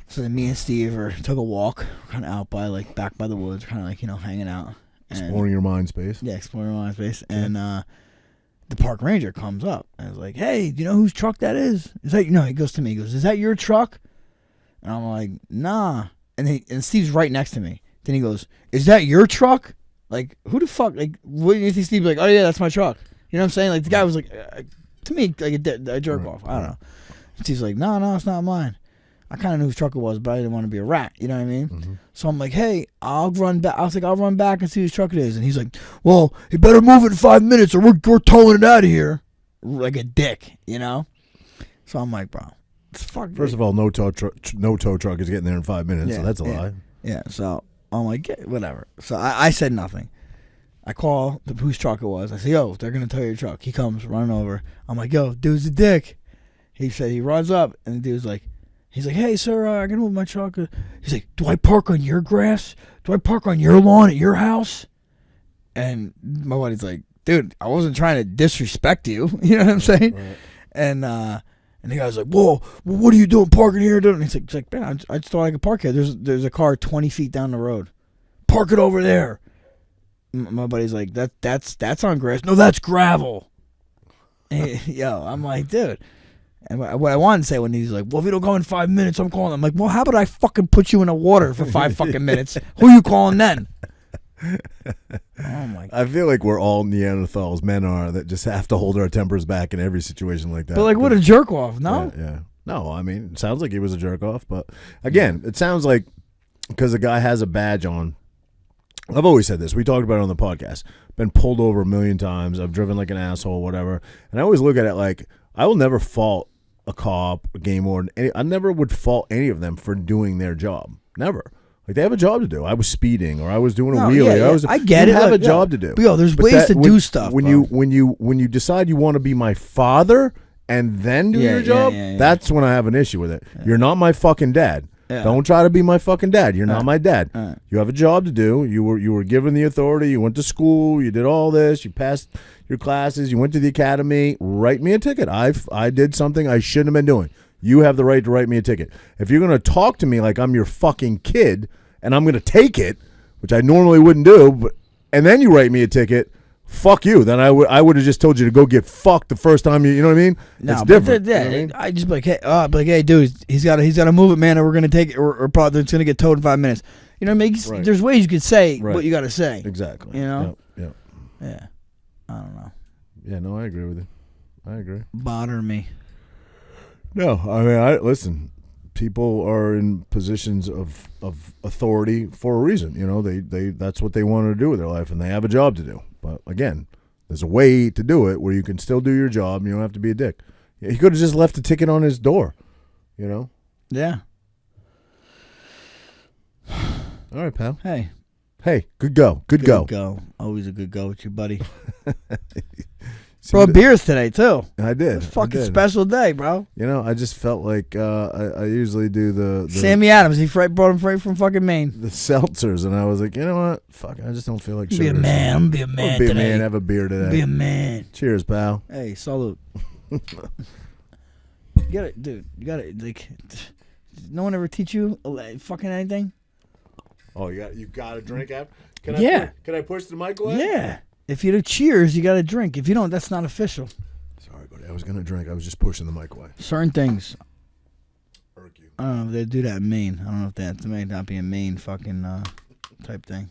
So then me and Steve took a walk, kind of out by back by the woods, kind of hanging out. Exploring your mind space. Yeah, exploring your mind space. Okay. And the park ranger comes up and is like, "Hey, do you know whose truck that is? Is that he goes to me, he goes, "Is that your truck?" And I'm like, "Nah." And Steve's right next to me. Then he goes, "Is that your truck?" Like, who the fuck? Like, what do you think Steve's like? "Oh yeah, that's my truck." You know what I'm saying? Like, the guy was like, to me, like a jerk off. I don't know. Steve's like, no, it's not mine. I kind of knew whose truck it was, but I didn't want to be a rat. You know what I mean? Mm-hmm. So I'm like, "Hey, I'll run back." I was like, "I'll run back and see whose truck it is." And he's like, "Well, you better move it in 5 minutes or we're towing it out of here." Like a dick, So I'm like, bro, fuck. First of all, no tow truck is getting there in 5 minutes, so that's a lie. Yeah, so I'm like, whatever. So I said nothing. I call whose truck it was. I say, "Yo, they're going to tow your truck." He comes running over. I'm like, "Yo, dude's a dick." He said he runs up, and the dude's like, "Hey, sir, I can move my truck." He's like, "Do I park on your grass? Do I park on your lawn at your house?" And my buddy's like, "Dude, I wasn't trying to disrespect you." You know what I'm saying? Right. And the guy's like, "Whoa, well, what are you doing parking here?" And he's like, "Man, I just thought I could park here. There's a car 20 feet down the road. Park it over there." My buddy's like, "That's on grass." "No, that's gravel." Yo, I'm like, dude. And what I wanted to say when he's like, "Well, if you don't go in 5 minutes, I'm calling." I'm like, "Well, how about I fucking put you in the water for 5 fucking minutes? Who you calling then?" Oh my God. I feel like we're all Neanderthals, men are, that just have to hold our tempers back in every situation like that. But like, what a jerk off, no? Yeah. No, I mean, it sounds like he was a jerk off, but again, it sounds like because the guy has a badge on. I've always said this. We talked about it on the podcast. Been pulled over 1,000,000 times. I've driven like an asshole, whatever. And I always look at it like I will never fault a cop, a game warden. I never would fault any of them for doing their job. Never. Like, they have a job to do. I was speeding, or I was doing a wheelie. Yeah. I get it. You have a job to do. But there's ways to do stuff. When you decide you want to be my father and then do your job, that's when I have an issue with it. Yeah. You're not my fucking dad. Yeah. Don't try to be my fucking dad. You're not my dad. You have a job to do. You were given the authority. You went to school. You did all this. You passed your classes. You went to the academy. Write me a ticket. I did something I shouldn't have been doing. You have the right to write me a ticket. If you're going to talk to me like I'm your fucking kid and I'm going to take it, which I normally wouldn't do, and then you write me a ticket, fuck you. Then I would have just told you to go get fucked the first time. You know what I mean? No, it's different. Yeah, you know what I mean? I just be like, hey, dude, he's got to move it, man, or we're gonna take it, or probably it's gonna get towed in 5 minutes. You know what I mean? Right. There's ways you could say what you got to say. Exactly. You know? Yep. Yeah. I don't know. Yeah. No, I agree with you. I agree. Bother me. No, I mean, listen. People are in positions of authority for a reason. You know, they that's what they want to do with their life, and they have a job to do. But again, there's a way to do it where you can still do your job and you don't have to be a dick. He could have just left a ticket on his door, you know? Yeah. All right, pal. Hey, good go. Good go. Always a good go with you, buddy. Bro, beers today, too. I did. It's a fucking special day, bro. You know, I just felt like I usually do the Sammy Adams. He brought him right from fucking Maine. The seltzers, and I was like, you know what? Fuck, I just don't feel like be a man. I'm be a man today. Be a man, have a beer today. Be a man. Cheers, pal. Hey, salute. You got it, dude. You got it. Like, No one ever teach you fucking anything? Oh, you got to drink after? Can I push the mic away? Yeah. If you do cheers, you got to drink. If you don't, that's not official. Sorry, buddy. I was going to drink. I was just pushing the mic away. Certain things. Irk you. I don't know if they do that in Maine. I don't know if that may not be a Maine fucking type thing.